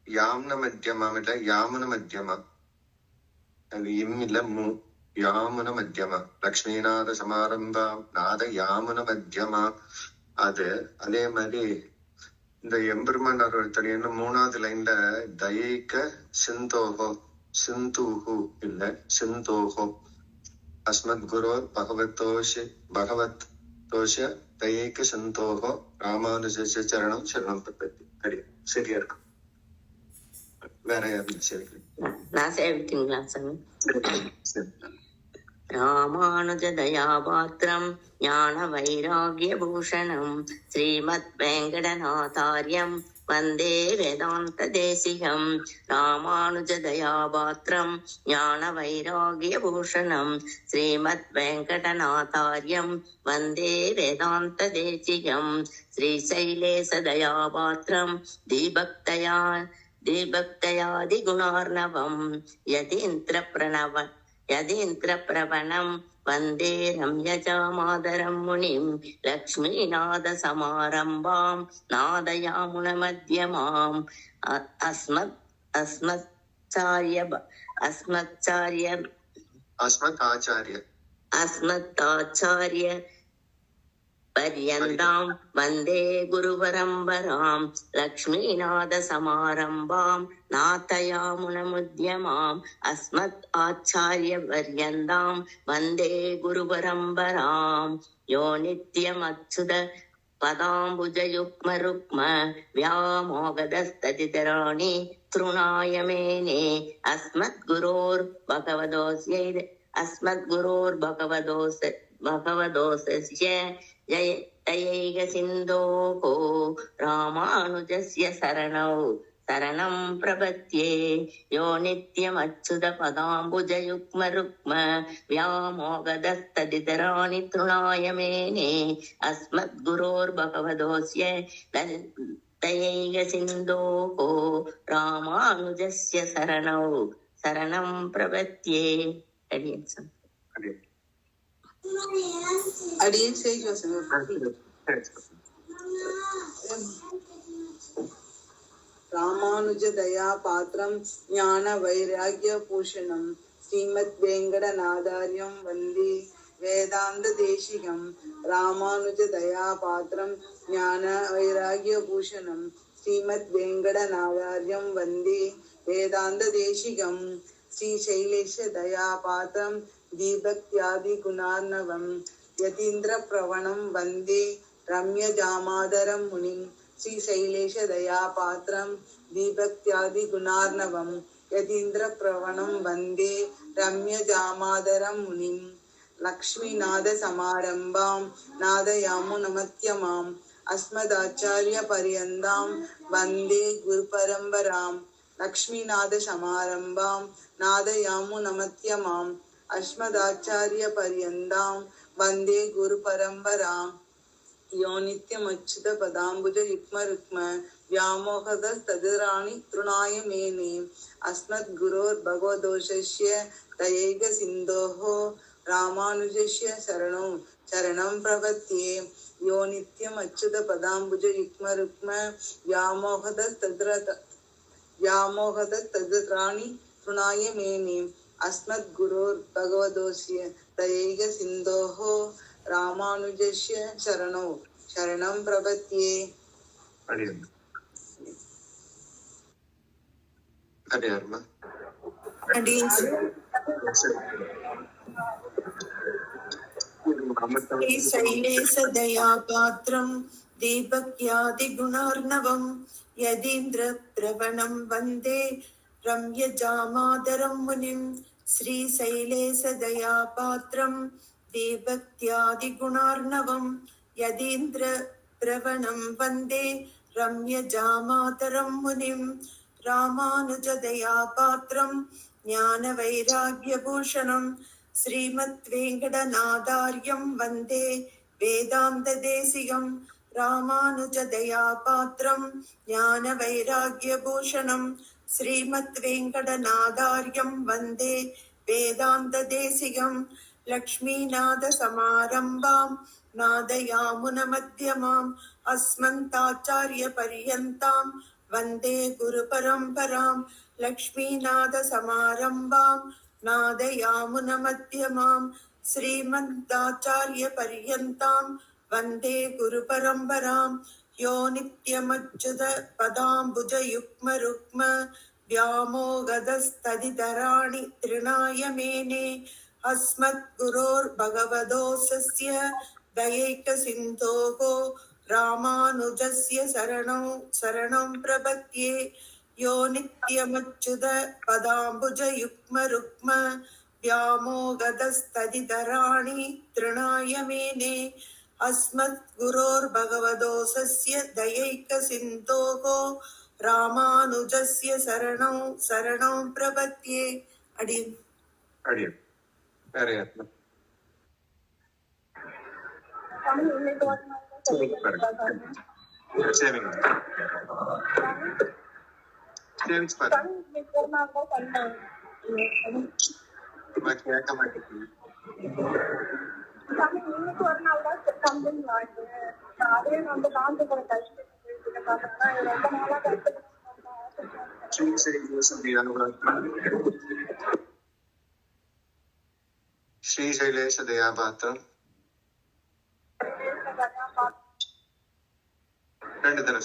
Speaker 1: யாம்ன மத்தியமாம் இல்ல யாமுன மத்தியமா, அது இம் இல்ல மு, யாமுன மத்தியமா. லக்ஷ்மிநாத சமாரம்பம் நாத யாமுன மத்தியமா. அது அதே மாதிரி இந்த எம்பெருமான் தனியன்ல 3வது லைன்ல தயைக்க சிந்தோகோ சிந்துஹு இல்ல சிந்தோஹோ அஸ்மத்குரோர் பகவத்தோஷ தயைக்க சிந்தோஹோ ராமானுஜஸ்ய சரணம் பிரபத்தி. சரியா இருக்கும். வேற யாரும் சரி
Speaker 7: நான் சேவிட்டீங்களா சாமி?
Speaker 1: சரி.
Speaker 7: ராமானுஜதயாபாத்திரம் ஞான வைராகியபூஷணம் ஸ்ரீமத்வேங்கடநாதார்யம் वन्दे वेदान्तदेशिकं रामानुजदयापात्रं ज्ञानवैराग्यभूषणं श्रीमद्वेङ्कटनाथार्यं वन्दे वेदान्तदेशिकं श्रीशैलेशदयापात्रं दीभक्तयादिगुणार्णवं यतीन्द्रप्रवणं वन्दे रम्यजामादरं मुनिं लक्ष्मीनाथसमारम्भां नादयामुनमध्यमाम् अस्मदाचार्य पर्यन्तां वन्दे गुरुपरम्परां लक्ष्मीनाथसमारम्भां नाथयामुनमध्यमाम् अस्मत् आचार्यपर्यन्तां वन्दे गुरुपरम्परां यो नित्यमच्युत पदाम्बुजयुग्मरुग्म व्यामोगदस्ततितराणि तृणायमेने अस्मद्गुरोर्भगवतोस्य दयैकसिन्धोः रामानुजस्य शरणं प्रपद्ये यो नित्यमच्युत पदाम्बुजयुग्मरुग्म व्यामोगदस्ततितराणि तृणायमेने अस्मद्गुरोर्भगवतोस्य दयैकसिन्धोः रामानुजस्य शरणं प्रपद्ये.
Speaker 3: அடியே செய்ய ராமானுஜ தயா பாத்திரம் ஞான வைராகிய பூஷணம் ஸ்ரீமத் வேங்கடநாதாரியம் வந்தே வேதாந்த தேசிகம் ராமானுஜ தயா பாத்திரம் ஞான வைராகிய பூஷணம் ஸ்ரீமத் வேங்கடநாதாரியம் வந்தே வேதாந்த தேசிகம் ஸ்ரீ சைலேஷ தயா பாத்திரம் தீபக்தியாதி குணார்ணவம் யதீந்திர பிரவணம் வந்தே ரம்ய ஜாமாதரம் முனிம் ஸ்ரீ சைலேஷ தயா பாத்திரம் தீபக்தியாதி குணார்ணவம் யதீந்திர பிரவணம் வந்தே ரம்ய ஜாமாதரம் முனிம் லக்ஷ்மிநாத சமாரம்பாம் நாதயாமு நமத்யமாம் अस्मदाचार्य पर्यन्तां वन्दे गुरुपरम्परां लक्ष्मीनाथसमारम्भां नादयामुनमध्यमाम् अस्मदाचार्यपर्यन्तां वन्दे गुरुपरम्पराम् यो नित्यमच्युतपदाम्बुजयुग्मरुक्म व्यामोहतस्तदितराणि तृणाय मेने अस्मद्गुरोर्भगवदोषस्य दयैकसिन्धोः रामानुजस्य शरणं प्रपद्ये यो नित्यमच्युतपदाम्बुजयुग्मरुक्म व्यामोहतस्तदितराणि तृणाय मेने अस्मद्गुरोर्भगवदोषस्य दयैकसिन्धोः रामानुजस्य शरणं प्रपद्ये.
Speaker 8: शैलेशदयापात्रं दीपक्यादिगुणार्णवं यदीन्द्रप्रवणं वन्दे रम्यजामादरं मुनिं श्रीशैलेशदयापात्रं दीपक्यादिगुणार्णवं यदीन्द्रप्रवणं वन्दे रम्यजामातरं मुनिं रामानुजदयापात्रं ज्ञानवैराग्यभूषणं श्रीमद्वेङ्कटनाथार्यं वन्दे वेदान्तदेशिकं रामानुजदयापात्रं ज्ञानवैराग्यभूषणं श्रीमद्वेङ्कटनाथार्यं वन्दे वेदान्तदेशिकं लक्ष्मीनाथसमारम्भां नादयामुनमध्यमाम् अस्मन्ताचार्यपर्यन्तां वन्दे गुरुपरम्परां लक्ष्मीनाथसमारम्भां नादयामुनमध्यमाम् श्रीमदाचार्यपर्यन्तां वन्दे गुरुपरम्परां यो नित्यमच्युत पदाम्बुजयुग्मरुक्म व्यामोगदस्तदितराणि तृणाय मेने अस्मद्गुरोर्भगवदोषस्य दयैकसिन्धोः रामानुजस्य शरणं प्रपद्ये यो नित्यमच्युत पदाम्बुजयुग्मरुक्म व्यामोगदस्तदितराणि तृणाय मेने अस्मद्गुरोर्भगवदोषस्य दयैकसिन्धोः रामानुजस्य शरणं प्रपद्ये. अडियन्
Speaker 1: श्रीशैलेशदयापात्रं ரெண்டு தடவை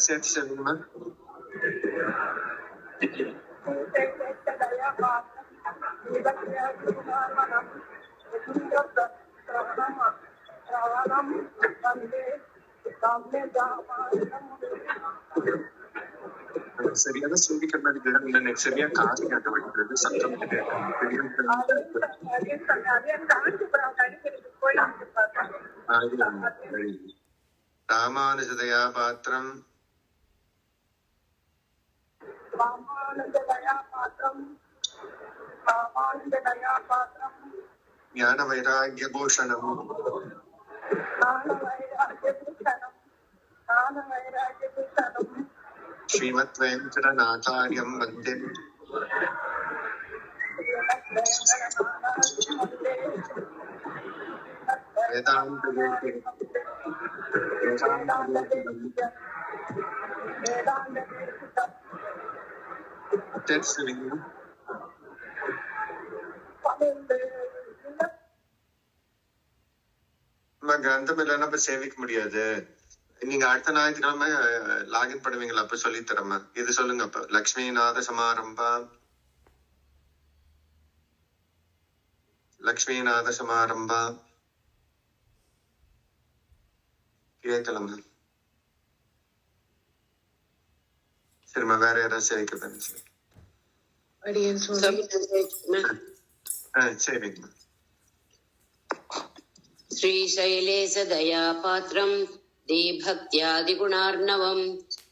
Speaker 1: சேர்த்து சொல்லுங்க. சரியான சொல்லி கண்ணாடி சரியா காசு கேட்ட வேண்டியது சத்தம் ராமானுஜதயா பாத்திரம் ஞான வைராகிய பூஷணம் ஸ்ரீமத் வெங்கடநாதார்யம் வந்தே வேதாந்த கிரந்தம் இல்லைன்னா இப்ப சேவிக்க முடியாது. நீங்க அடுத்த ஞாயிற்றுக்கிழமை லாகின் பண்ணுவீங்களா? அப்ப சொல்லி தரேம்மா. இது சொல்லுங்க அப்ப. லக்ஷ்மிநாத சமாரம்பா லக்ஷ்மிநாத சமாரம்பா கேட்கலாமா? சரிம்மா, வேற யாராவது சேர்க்கிறதாங்க சார்?
Speaker 3: அடியேன் சுவாமி.
Speaker 1: சரிங்கம்மா.
Speaker 7: श्रीशैलेशदयापात्रं दीभक्त्यादिगुणार्णवं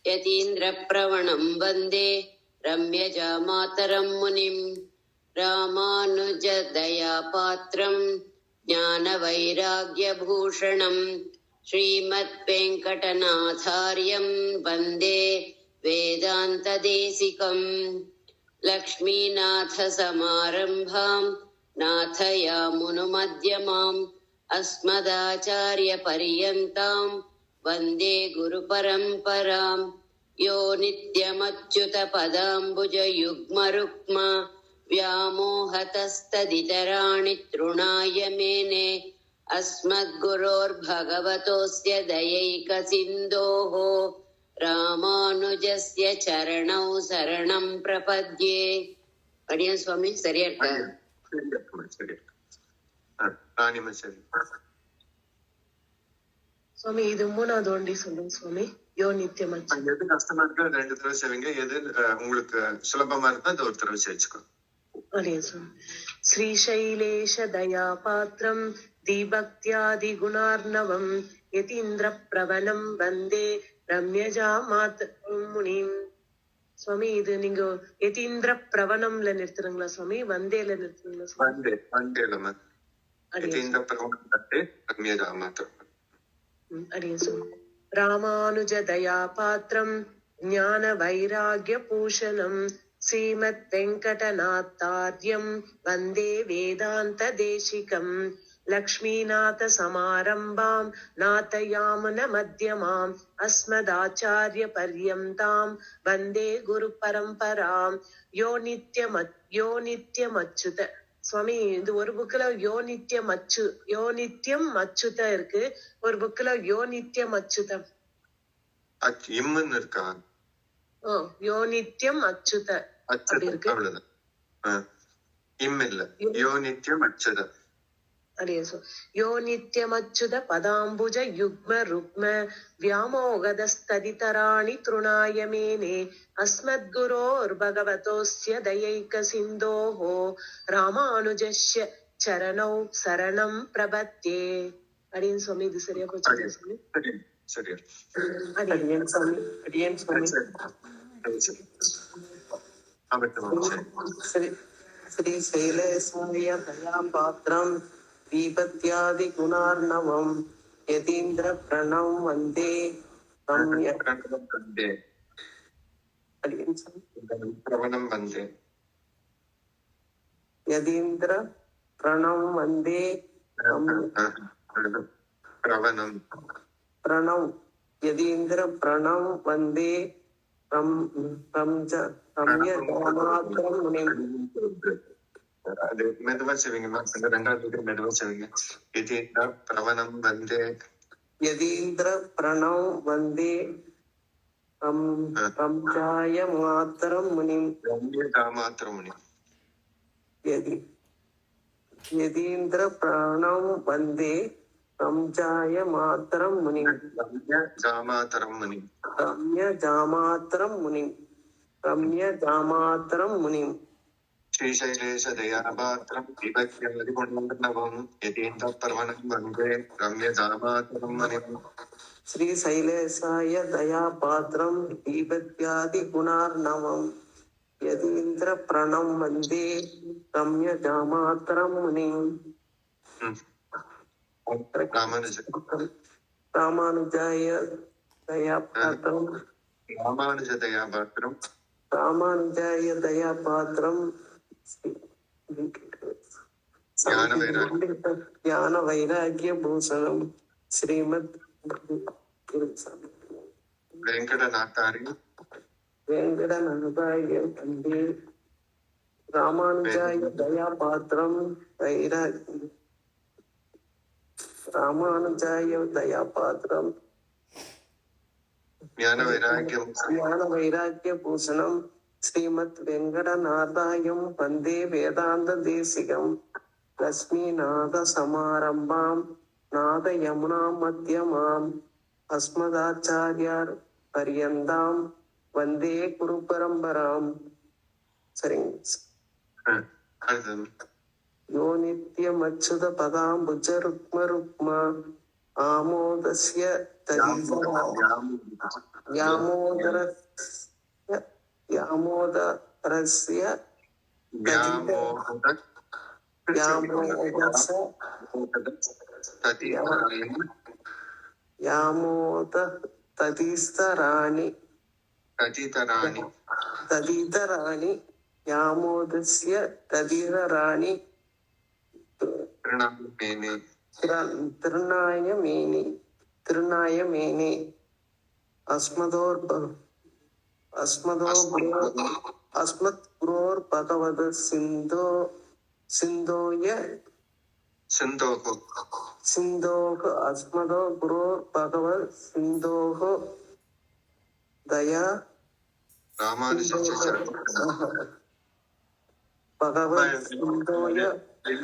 Speaker 7: यतीन्द्रप्रवणं वन्दे रम्यजामातरं मुनिं रामानुजदयापात्रं ज्ञानवैराग्यभूषणं श्रीमद्वेङ्कटनाथार्यं वन्दे वेदान्तदेशिकं लक्ष्मीनाथसमारम्भां नाथयामुनुमध्यमाम् अस्मदाचार्यपर्यन्तां वन्दे गुरुपरम्परां यो नित्यमच्युतपदाम्बुजयुग्मरुक्म व्यामोहतस्तदितराणि तृणाय मेने अस्मद्गुरोर्भगवतोऽस्य दयैकसिन्धोः रामानुजस्य चरणौ शरणं प्रपद्ये. अडियन् स्वामी சரியா இருக்கா?
Speaker 3: சுவாமி இது மூணாவது ஒண்டி சொல்லுங்க சுவாமி. யோ நித்தியம்.
Speaker 1: எது கஷ்டமா இருக்கோ 2 தடவை செய்வீங்க. எது உங்களுக்கு சுலபமா இருக்கோ அது ஒரு தடவை செய்ச்சுக்கோ.
Speaker 3: ஸ்ரீசைலேஷ தயாபாத்திரம் தீபக்தியாதி குணார்ணவம் யதீந்திர பிரவனம் வந்தே ரம்யஜாமாத்ரம் முனிம். சுவாமி இது நீங்க யதீந்திர பிரவனம்ல நிறுத்துறீங்களா சுவாமி? வந்தேல நிறுத்துறீங்களா சுவாமி? வந்தேலமா. யதீந்திர பிரவனம் வந்தே ரம்யஜாமாத்ரம். அடியே சுவாமி. ராமானுஜ தயாபாத்திரம் ஞான வைராகிய பூஷணம் ஸ்ரீமத் வெங்கடநாத்தார்யம் வந்தே வேதாந்த தேசிகம் லக்ஷ்மீநாத சமாரம்பாம் நாதயாமுன மத்தியமாம் அஸ்மதாச்சாரிய பர்யந்தாம் வந்தே குரு பரம்பராம் யோ நித்யமச்சுத. சுவாமி இது ஒரு புக்ல யோ நித்தியம் அச்சுத இருக்கு, ஒரு புக்ல யோ நித்தியம் அச்சுதம்
Speaker 1: இருக்கா?
Speaker 3: யோ நித்தியம் அச்சுத அப்படி இருக்கு.
Speaker 1: யோ நித்தியம் அச்சுத.
Speaker 3: யோ நித்யமச்சுத பதாம்புஜ யுக்ம ருக்ம व्यामोगदस्तदितराणि तृणाय मेने अस्मद्गुरोर्भगवतोऽस्य दयैकसिन्धोः रामानुजस्य चरणौ शरणं प्रपद्ये. அடியன் சுவாமி இது சரியா போச்சு சுவாமி? அடியன் சுவாமி.
Speaker 8: ஸ்ரீ சைலேசாய தயாபாத்திரம் தீபத்யாதி குணார்ணவம் யதீந்திர பிரணவ் வந்தே
Speaker 1: பிரவணம் வந்தே
Speaker 8: யதீந்திர பிரணவ் வந்தே பிரணவ் யதீந்திர பிரணவ் வந்தே ரம்யஜாமாத்ரம் முனிம்.
Speaker 1: அது மெதுவா செய்வீங்க. 2வது மெதுவா செய்வீங்க. யதீந்திர பிரவணம் வந்தே
Speaker 8: யதீந்திர பிரணவ் வந்தே ரம்யாமாத்ரம் முனிம்.
Speaker 1: ரம்யஜாமாத்ரம் முனிம்.
Speaker 8: யதீந்திர பிரணவ் வந்தே ரம்யாமாத்ரம் முனிம்.
Speaker 1: ரம்யஜாமாத்ரம் முனிம்.
Speaker 8: ரம்யஜாமாத்ரம் முனிம். ரம்யஜாமாத்ரம் முனிம்.
Speaker 1: ஸ்ரீசைலேஷ தயாபாத்திரம் தீபக்தியாதி குணார்ணவம் யதீந்திர பிரவணம் வந்தே ரம்யஜாமாத்ரம் முனிம்.
Speaker 8: ஸ்ரீ சைலேசாய தயாபாத்திரம் தீபத்யாதி குணார்ணவம் யதீந்திர பிரணம் வந்தே ரம்யஜாமாத்ரம் முனிம். ராமானுஜாய தயாபாத்திரம் ராமானுஜாய தயாபாத்திரம் ஞான வைராகிய பூஷணம் ஸ்ரீமத் வெங்கடநாதாரிய வந்தே ராமானுஜாய தயாபாத்திரம் ராமானுஜாய தயாபாத்திரம்
Speaker 1: ஞான வைராக்கியம்
Speaker 8: ஞான வைராக்கிய பூஷணம் ஸ்ரீமத் வெங்கடநாதாயம் வந்தே வேதாந்த தேசிகம் லக்ஷ்மீநாத சமாரம்பாம் நாத யமுனா மத்தியமாம் அஸ்மதாச்சாரியார் பரியந்தாம் வந்தே குரு பரம்பராம். சரிங்க.
Speaker 1: அடுத்தது
Speaker 8: யோ நித்யம் அச்சுத பதாம்புஜ ருக்ம ருக்ம ஆமோதஸ்ய யாமோதரஸ்ய ததிதராணி யாமோதஸ்ய ததிதராணி திருநாயமேனி அஸ்மத் குரோர் பகவத சிந்தோக அஸ்மதோ குரோர் பகவத் சிந்தோக தயா பகவத் சிந்தோய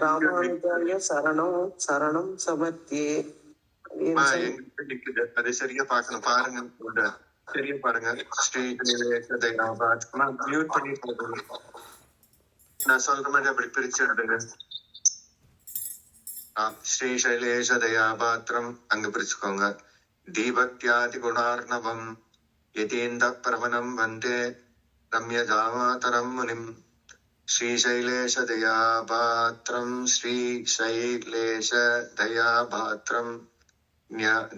Speaker 8: ராமானுஜாய சரணம் சமர்த்தியே.
Speaker 1: அது சரியா பாக்கணும், பாருங்க, சரியா பாருங்க. நான் சொல்ற மாதிரி அப்படி பிரிச்சு எடுங்க. ஸ்ரீ சைலேஷ தயாபாத்திரம் அங்க பிரிச்சுக்கோங்க. தீபக்தியாதி குணார்ணவம் யதீந்த பிரவணம் வந்தே ரம்ய ஜாமாதரம் முனிம். ஸ்ரீசைலேஷ தயாபாத்திரம் ஸ்ரீசைலேஷ தயாபாத்திரம்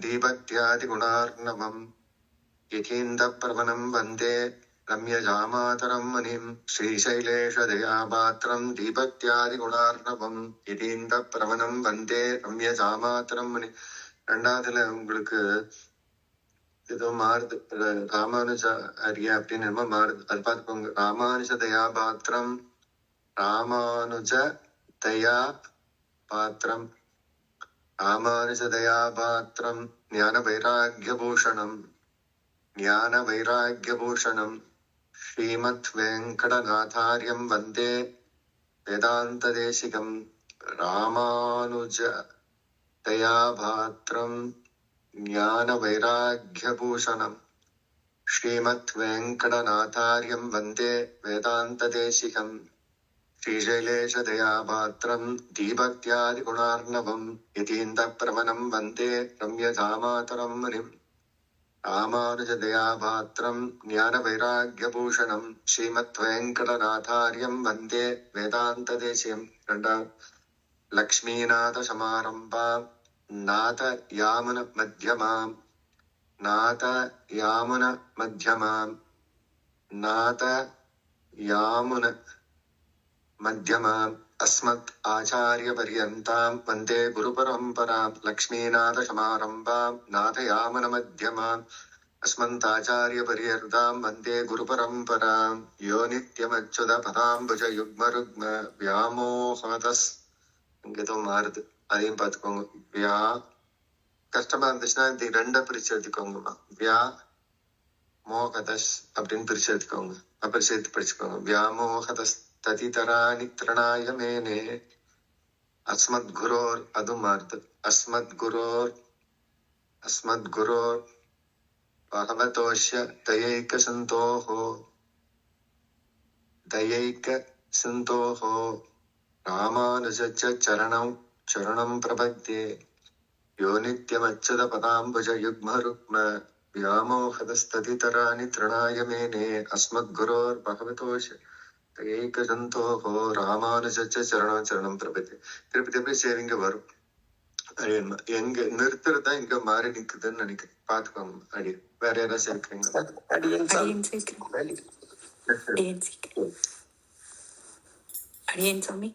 Speaker 1: தீபக்தியாதி குணார்ணவம் யதீந்த பிரவணம் வந்தே ரம்ய ஜாமாதரம் முனிம். ஸ்ரீசைலேஷ தயாபாத்திரம் தீபக்தியாதி குணார்ணவம் யதீந்த பிரவணம் வந்தே ரம்ய ஜாமாதரம் முனி. ரெண்டாவதுல உங்களுக்கு ஏதோ மாறுது, ராமானுஜ அரிய அப்படின்னு என்னமோ மாறுது, அது பார்த்துக்கோங்க. ராமானுஜ தயாபாத்திரம் ராமானுஜ தயா பாத்திரம் ராமானுஜ தயாபாத்திரம் ஞான வைராக்கியபூஷணம் ஸ்ரீமத் வெங்கடநாதாரியம் வந்தே வேதாந்த தேசிகம். ராமானுஜ தயாபாத்திரம் ஞான வைராக்கியபூஷணம் ஸ்ரீமத் வெங்கடநாதாரியம் வந்தே வேதாந்த தேசிகம். ஸ்ரீசைலேஷ தயாபாத்திரம் தீபக்தியாதி குணார்ணவம் யதீந்த பிரவணம் வந்தே ரம்ய ஜாமாதரம் முனிம். ராமானுஜ தயாபாத்திரம் ஞான வைராக்கியபூஷணம் ஸ்ரீமத் வெங்கடநாதாரியம் வந்தே வேதாந்த தேசிகம். ரெண்டாவது லக்ஷ்மீநாத சமாரம்பாம் நாத யாமுன மத்தியமாம் அஸ்மத் ஆச்சாரிய பரியந்தாம் வந்தே குரு பரம்பராம். லக்ஷ்மீநாத சமாரம்பாம் நாத யாமுன மத்தியமாம் அஸ்மத் ஆச்சாரிய பரியர்தாம் வந்தே குரு பரம்பராம். யோ நித்யமச்சுத பதாம்புஜ யுக்ம ருக்ம வியாமோகதஸ் இங்க ஏதோ மாறுது, அதையும் பார்த்துக்கோங்க. கஷ்டமா இருந்துச்சுன்னா இந்த ரெண்டா பிரிச்சு எடுத்துக்கோங்கம்மா. வியாமோகதஸ் அப்படின்னு பிரிச்சு எடுத்துக்கோங்க, அப்புறம் சேர்த்து படிச்சுக்கோங்க. வியாமோகதஸ் ததிதராணி திருநாய மேனே. அஸ்மத் குரோர் அது மாறுது. அஸ்மத் குரோர் பகவதோஷ்ய தயைக சிந்தோஹோ ராமானுஜச்ச சரணம் பிரபத்யே. யோ நித்யமச்சுத பதாம்புஜ யுக்ம ருக்ம வியாமோகதஸ்ததிதராணி திருநாய மேனே. அஸ்மத் குரோர் பகவதோஷ்ய தயைக சிந்தோஹோ ராமானுஜச்ச சரணம் பிரபத்யே. திருப்பி சேவிங்க வரும். எங்க நிறுத்துறதா இங்க மாறி நிக்குதுன்னு நினைக்கிறேன், பாத்துக்கோங்க. அடி வேற யாராவது சேர்க்கிறீங்க?
Speaker 9: அடியேன் சுவாமி.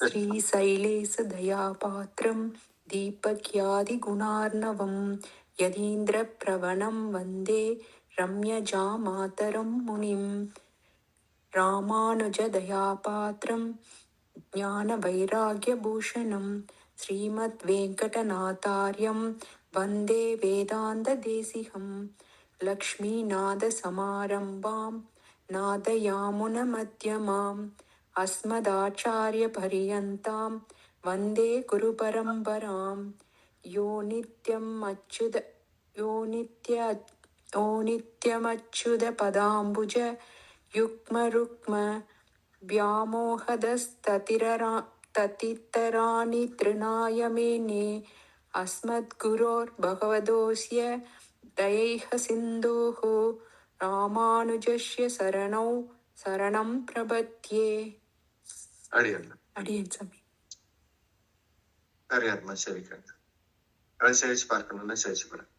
Speaker 9: ஸ்ரீசைலேஷ தயாபாத்திரம் தீபக்யாதி குணார்ணவம் யதீந்திர பிரவணம் வந்தே ரம்யஜாமாதரம் முனிம். ராமானுஜ தயாபாத்திரம் ஞான வைராக்கியபூஷணம் ஸ்ரீமத் வெங்கடநாதாரியம் वन्दे वेदान्तदेशिकं लक्ष्मीनाथसमारम्भां नादयामुनमध्यमाम् अस्मदाचार्यपर्यन्तां वन्दे गुरुपरम्परां यो नित्यमच्युतपदाम्बुज युग्मरुक्म व्यामोहदस्ततितराणि तृणाय मेने अस्मद्गुरोर्भगवतोऽस्य दयैः सिन्धोः रामानुजस्य शरणं प्रपद्ये. அடியேன் சாமி.
Speaker 1: வேற யாருமா சேவிக்கிறாங்க? அதை சேவிச்சு பார்க்கணும்னா சேவிச்சு பாருங்க.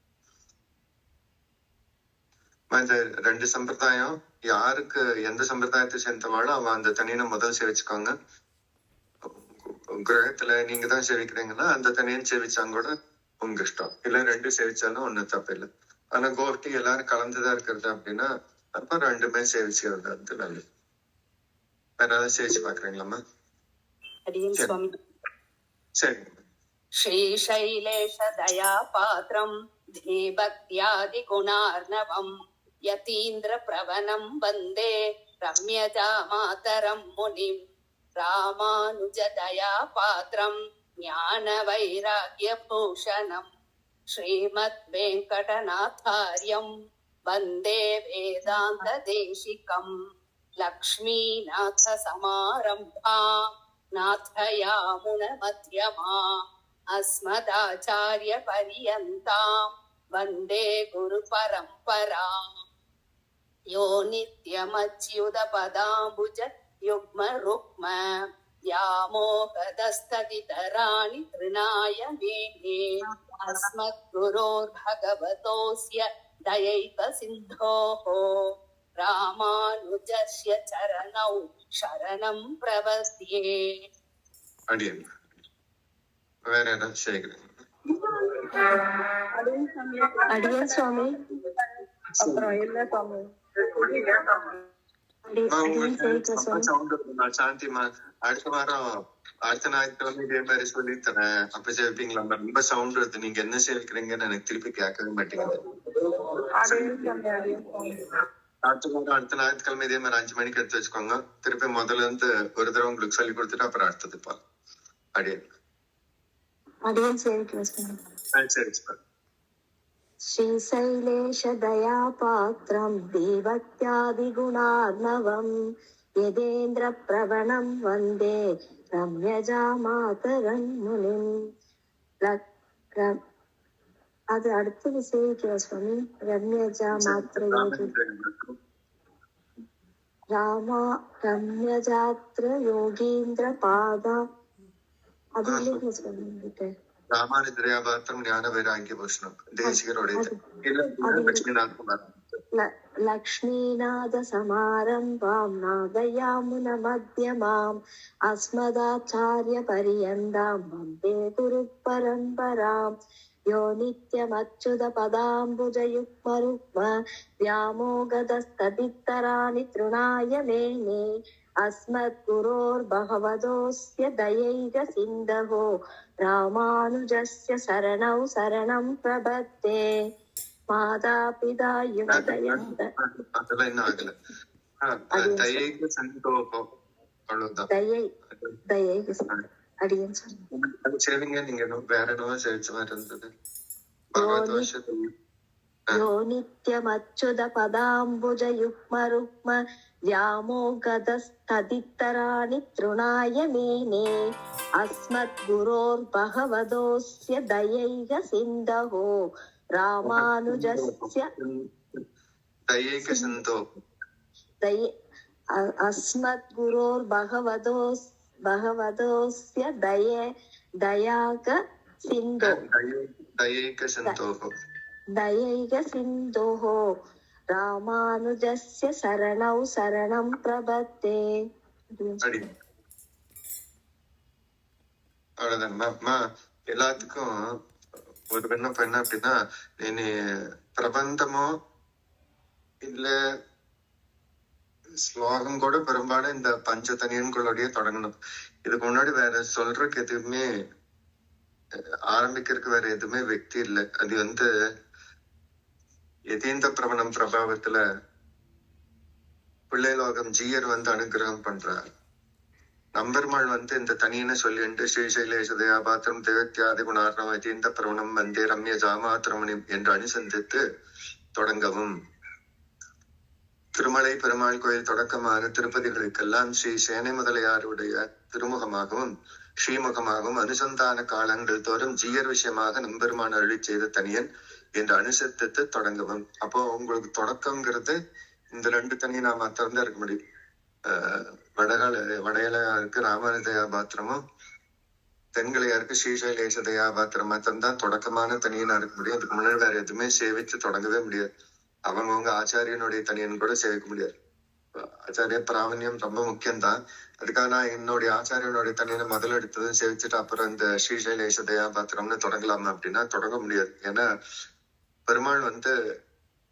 Speaker 1: இந்த 2 சம்பிரதாயம் யாருக்கு எந்த சம்பிரதாயத்தை சேர்ந்தவாளோ அவன் அந்த தனியனை முதல் சேவிச்சுக்காங்க. கிரகத்துல நீங்க தான் சேவிக்கிறீங்கன்னா அந்த தனியன் சேவிச்சாங்க கூட உங்க இஷ்டம், இல்ல 2 சேவிச்சாலும் ஒன்னும் தப்பு இல்லை. ஆனா கோஷ்டி எல்லாரும் கலந்துதான் இருக்கிறது அப்படின்னா அப்ப 2மே சேவிச்சுக்கிறது அது நல்லது. வேற ஏதாவது சேவிச்சு பாக்குறீங்களாமா? சரி.
Speaker 7: श्रीशैलेश दयापात्रं धीभक्त्यादिगुणार्णवं यतीन्द्रप्रवनं वन्दे रम्यजामातरं मुनिं रामानुजदयापात्रं ज्ञानवैराग्यभूषणं श्रीमद्वेङ्कटनाथार्यं वन्दे वेदान्तदेशिकं लक्ष्मीनाथसमारम्भां नाथयामुनमध्यमा अस्मदाचार्यपर्यन्तां वन्दे गुरुपरम्परा यो नित्यमच्युतपदाम्बुज युग्मरुक्म व्यामोहदस्तदितराणि तृणाय मेने अस्मद्गुरोर्भगवतोऽस्य दयैकसिन्धोः रामानुजस्य चरणौ शरणं प्रपद्ये.
Speaker 1: வேற ஏதாவது சேவிக்கிறீங்க?
Speaker 3: அடியேன் சுவாமி. அப்புறம் இல்ல சுவாமி.
Speaker 1: சாந்திமா அடுத்த வாரம் அடுத்த ஞாயிற்றுக்கிழமை இதே மாதிரி சொல்லி தரேன். அப்ப சேவிப்பீங்களா? ரொம்ப சவுண்ட் வருது. நீங்க என்ன சேவிக்கிறீங்கன்னு எனக்கு திருப்பி கேட்கவே மாட்டேங்குது. அடுத்த ஞாயிற்றுக்கிழமை இதே மாதிரி 5 மணிக்கு எடுத்து வச்சுக்கோங்க. திருப்பி முதல்ல இருந்து ஒரு தடவை உங்களுக்கு சொல்லி கொடுத்துட்டு அப்புறம் அடுத்தது பா.
Speaker 10: श्रीशैलेश दयापात्रं दीभक्त्यादिगुणार्णवं यदेन्द्रप्रवणं वन्दे रम्यजामातरं मुनिं. அது அடுத்தது சேவிக்கிற சுவாமி. ரம்யஜாமாத்திர யோகி ரம்யஜாத்திர யோகீந்திர பாதா. அது இல்லைங்க சுவாமி.
Speaker 1: ராமானுஜதயாபாத்திரம் ஞான வைராகிய பூஷணம் தேசிகருடைய
Speaker 10: லக்ஷ்மீநாத சமாரம்பாம் நாதயாமுன மத்தியமாம் அஸ்மதாச்சாரிய பரியந்தாம் வந்தே குரு பரம்பராம் யோ நித்யமச்சுத பதாம்புஜ யுக்மருக்ம व्यामोगदस्तदितराणि तृणाय मेने अस्मद्गुरोर्भगवतोऽस्य दयैकसिन्धो रामानुजस्य शरणौ शरणं प्रपद्ये. मातापिता युवदयन्त यो नित्यमच्युत पदाम्बुज युग्मरुक्म व्यामोगदस्तदितराणि तृणाय मेने अस्मद्गुरोर्भगवतोऽस्य दयैकसिन्धो रामानुजस्य अस्मद्गुरोर्भगवतोऽस्य दयैकसिन्धोः रामानुजस्य शरणौ शरणं प्रपद्ये.
Speaker 1: எல்லாத்துக்கும் ஒரு விண்ணப்பம் என்ன அப்படின்னா, நீ பிரபந்தமோ இல்ல ஸ்லோகம் கூட பெரும்பாலும் இந்த பஞ்சதனியன்களோடய தொடங்கணும். இதுக்கு முன்னாடி வேற சொல்றதுக்கு எதுவுமே ஆரம்பிக்கிறதுக்கு வேற எதுவுமே வெக்தி இல்லை. அது வந்து யதீந்த பிரபணம் பிரபாவத்துல பிள்ளைலோகம் ஜீயர் வந்து அனுகிரகம் பண்றார். நம்பெருமாள் வந்து இந்த தனியனை சொல்லிட்டு ஸ்ரீசைலேஷதயா பாத்திரம் தேவத்தியாதி குணார்ணம் யதீந்த பிரபணம் வந்தே ரம்ய ஜாமாத்திரமணி என்று அனுசந்தித்து தொடங்கவும். திருமலை பெருமாள் கோயில் தொடக்கமாக திருப்பதிகளுக்கெல்லாம் ஸ்ரீ சேனை முதலியாருடைய திருமுகமாகவும் ஸ்ரீமுகமாகவும் அனுசந்தான காலங்கள் தோறும் ஜீயர் விஷயமாக நம்பெருமான் அருளி செய்த தனியன் என்று அனுசத்தித்து தொடங்கவும். அப்போ உங்களுக்கு தொடக்கம்ங்கிறது இந்த 2 தனியை நாம திறந்தா இருக்க முடியும். வடையலையாருக்கு ராமானுஜயா பாத்திரமும் தென்கலையாருக்கு ஸ்ரீசைலேஷ தயாபாத்திரம் மாத்திரம் தான் தொடக்கமான தனியனா இருக்க முடியும். அதுக்கு முன்னாடி வேற எதுவுமே சேவிச்சு தொடங்கவே முடியாது. அவங்கவுங்க ஆச்சாரியனுடைய தனியன் கூட சேவிக்க முடியாது. ஆச்சாரிய பிராமணியம் ரொம்ப முக்கியம்தான். அதுக்காக நான் என்னுடைய ஆச்சாரியனுடைய தனியனை முதல்ல எடுத்ததும் சேவிச்சுட்டு அப்புறம் இந்த ஸ்ரீசைலேஷ தயாபாத்திரம்னு தொடங்கலாமா அப்படின்னா தொடங்க முடியாது. ஏன்னா பெருமாள் வந்து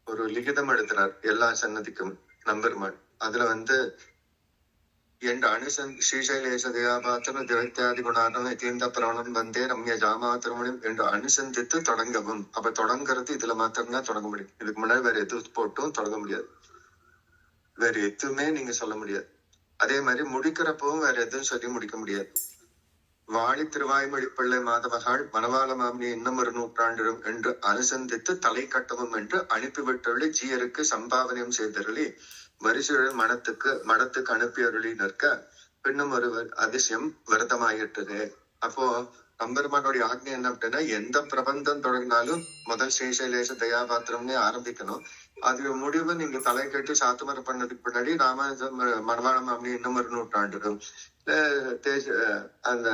Speaker 1: ஒரு லிகிதம் எடுக்கிறார் எல்லா சன்னதிக்கும் நம்பெருமாள். அதுல வந்து என் ஸ்ரீசைலேஷ தயாபாத்திரம் திரைத்தியாதி குணாரம் யதீந்த பிராணம் வந்தே ரம்ய ஜாமாத்திரமணியம் என்று அனுசந்தித்து தொடங்கவும். அப்ப தொடங்குறது இதுல மாத்திரம்தான் தொடங்க முடியும். இதுக்கு முன்னாடி வேற எது போட்டும் தொடங்க முடியாது. வேற எதுவுமே நீங்க சொல்ல முடியாது. அதே மாதிரி முடிக்கிறப்பவும் வேற எதுவும் சொல்லி முடிக்க முடியாது. வாழி திருவாய்மொழி பிள்ளை மாதவகாள் மணவாள மாமனி இன்னும் ஒரு நூற்றாண்டிடும் என்று அனுசந்தித்து தலை கட்டவும் என்று அனுப்பிவிட்டுள்ளி ஜீயருக்கு சம்பாவனையும் செய்தருளி மரிசுழல் மடத்துக்கு அனுப்பி அருளி நிற்க பின்னும் ஒருவர் அதிசயம் விரதமாயிட்டது. அப்போ நம்பெருமானுடைய ஆக்ஞை என்ன அப்படின்னா எந்த பிரபந்தம் தொடங்கினாலும் முதல் ஸ்ரீசைலேஷ தயாபாத்திரம்னே ஆரம்பிக்கணும். அது முடிவு நீங்க தலை கட்டி சாத்துமர பண்ணதுக்கு பின்னாடி ராமானுஜம் மணவாள மாமனி இன்னும் ஒரு நூற்றாண்டிடும் அந்த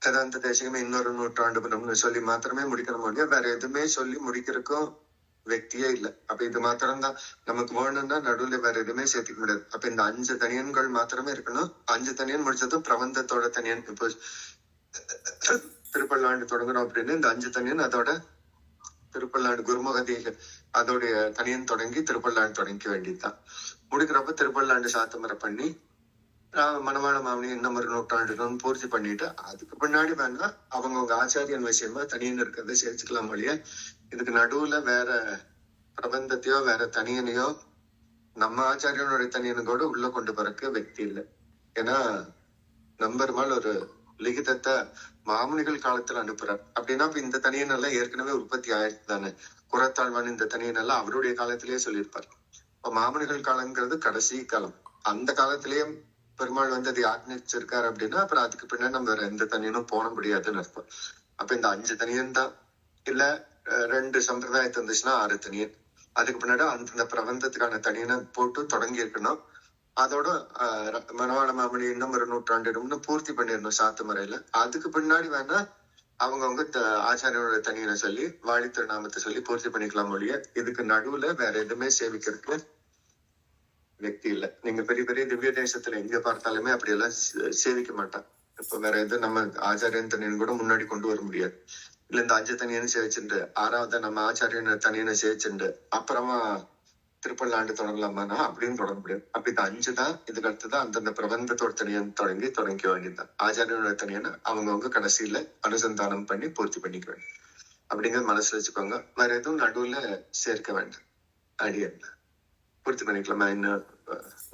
Speaker 1: வேதாந்த தேசிகமே இன்னொரு நூற்றாண்டு சொல்லி மாத்திரமே முடிக்கிற முடியும். வேற எதுவுமே சொல்லி முடிக்கிறதுக்கும் வெக்தியே இல்லை. அப்ப இது மாத்திரம்தான் நமக்கு வேணும்னா நடுவுல வேற எதுவுமே சேர்த்துக்க முடியாது. அப்ப இந்த 5 தனியன்கள் மாத்திரமே இருக்கணும். 5 தனியன் முடிச்சதும் பிரபந்தத்தோட தனியன். இப்போ திருப்பல்லாண்டு தொடங்கணும் அப்படின்னு இந்த 5 தனியன் அதோட திருப்பல்லாண்டு குருமுகதியில அதோடைய தனியன் தொடங்கி திருப்பல்லாண்டு தொடங்க வேண்டியதுதான். முடிக்கிறப்ப திருப்பல்லாண்டு சாத்துமரை பண்ணி மணவாள மாமனி இன்னும் ஒரு நூற்றாண்டுன்னு பூர்த்தி பண்ணிட்டு அதுக்கு பின்னாடி வேணா அவங்கவுங்க ஆச்சாரியன் விஷயமா தனியன் இருக்கிறத சேர்த்துக்கலாம் இல்லையா. இதுக்கு நடுவுல வேற பிரபந்தத்தையோ வேற தனியனையோ நம்ம ஆச்சாரியனுடைய தனியனு கூட உள்ள கொண்டு போறக்கு வெக்தி இல்லை. ஏன்னா நம்பெருமாள் ஒரு லிகிதத்தை மாமுனிகள் காலத்துல அனுப்புறார் அப்படின்னா இப்ப இந்த தனியன் எல்லாம் ஏற்கனவே உற்பத்தி ஆயிருக்கு தானே. குரத்தாழ்வான் இந்த தனியன் எல்லாம் அவருடைய காலத்திலேயே சொல்லியிருப்பார். இப்ப மாமுனிகள் காலங்கிறது கடைசி காலம். அந்த காலத்திலேயே பெருமாள் வந்து அதை ஆக்னிச்சிருக்காரு அப்படின்னா அப்புறம் அதுக்கு பின்னாடி நம்ம வேற எந்த தனியனும் போன முடியாதுன்னு அர்த்தம். அப்ப இந்த 5 தனியன் தான். இல்ல 2 சம்பிரதாயத்து இருந்துச்சுன்னா 6 தனியன். அதுக்கு பின்னாடி அந்த பிரபந்தத்துக்கான தனியனை போட்டு தொடங்கி இருக்கணும். அதோட மணவாள மாமனி இன்னும் ஒரு நூற்றாண்டிடும்னு பூர்த்தி பண்ணிடணும் சாத்துமறையில. அதுக்கு பின்னாடி வேணா அவங்கவுங்க ஆச்சாரியனோட தனியனை சொல்லி வாழி திருநாமத்தை சொல்லி பூர்த்தி பண்ணிக்கலாம் மொழிய. இதுக்கு நடுவுல வேற எதுவுமே சேவிக்கிறதுக்கு வெக்தி இல்லை. நீங்க பெரிய பெரிய திவ்ய தேசத்துல எங்க பார்த்தாலுமே அப்படியெல்லாம் சேவிக்க மாட்டான். இப்ப வேற எதுவும் நம்ம ஆச்சாரியன் தனியன் கூட முன்னாடி கொண்டு வர முடியாது. இல்ல இந்த 5 தனியனை சேவிச்சுட்டு 6வது நம்ம ஆச்சாரியன் தனியனை சேவிச்சுட்டு அப்புறமா திருப்பல்லாண்டு தொடங்கலாமான்னா அப்படின்னு தொடங்க முடியாது. அப்ப இது 5 தான். இதுக்கு அடுத்துதான் அந்தந்த பிரபந்தத்தோட தனியன் தொடங்க வேண்டியதுதான். ஆச்சாரியனோட தனியனை அவங்கவுங்க கடைசியில அனுசந்தானம் பண்ணி பூர்த்தி பண்ணிக்க வேண்டும் அப்படிங்கறது மனசுல வச்சுக்கோங்க. வேற எதுவும் நடுவுல சேர்க்க வேண்டாம். அடியன் பூர்த்தி பண்ணிக்கலாமா. இன்னும்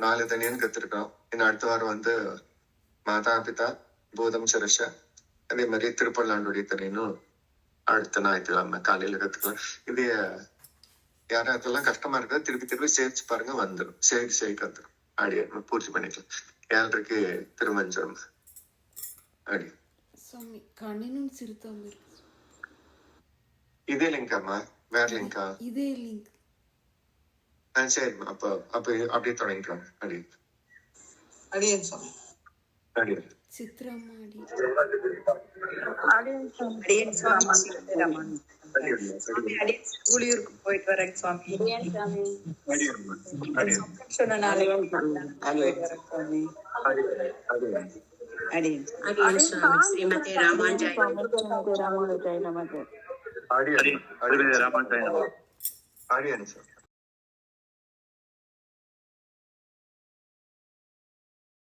Speaker 1: 4 தனியன் கத்துருக்கோம். இன்னும் அடுத்த வாரம் வந்து மாதா பிதா பூதம் சரஷ அதே மாதிரி திருப்பல்லாண்டுடைய தனியனும் அடுத்த ஞாயிற்றுக்கிழமை காலையில கத்துக்கலாம். இது யாராக்கெல்லாம் கஷ்டமா இருக்கா திருப்பி சேவிச்சு பாருங்க வந்துடும். சேவிக்கு வந்துடும். அடிய பூர்த்தி பண்ணிக்கலாம். 7:30க்கு திருமஞ்சம் அடி இதே லிங்காமா வேற லிங்கா?
Speaker 2: இதே லிங்க்.
Speaker 1: சரிம்மா. அப்ப அப்படியே தொடங்கிக்கலாம்.
Speaker 11: ஊழியூருக்கு போயிட்டு வரேங்க சுவாமி.
Speaker 4: ஸ்ரீமதி ராமானுஜாய
Speaker 1: நமः.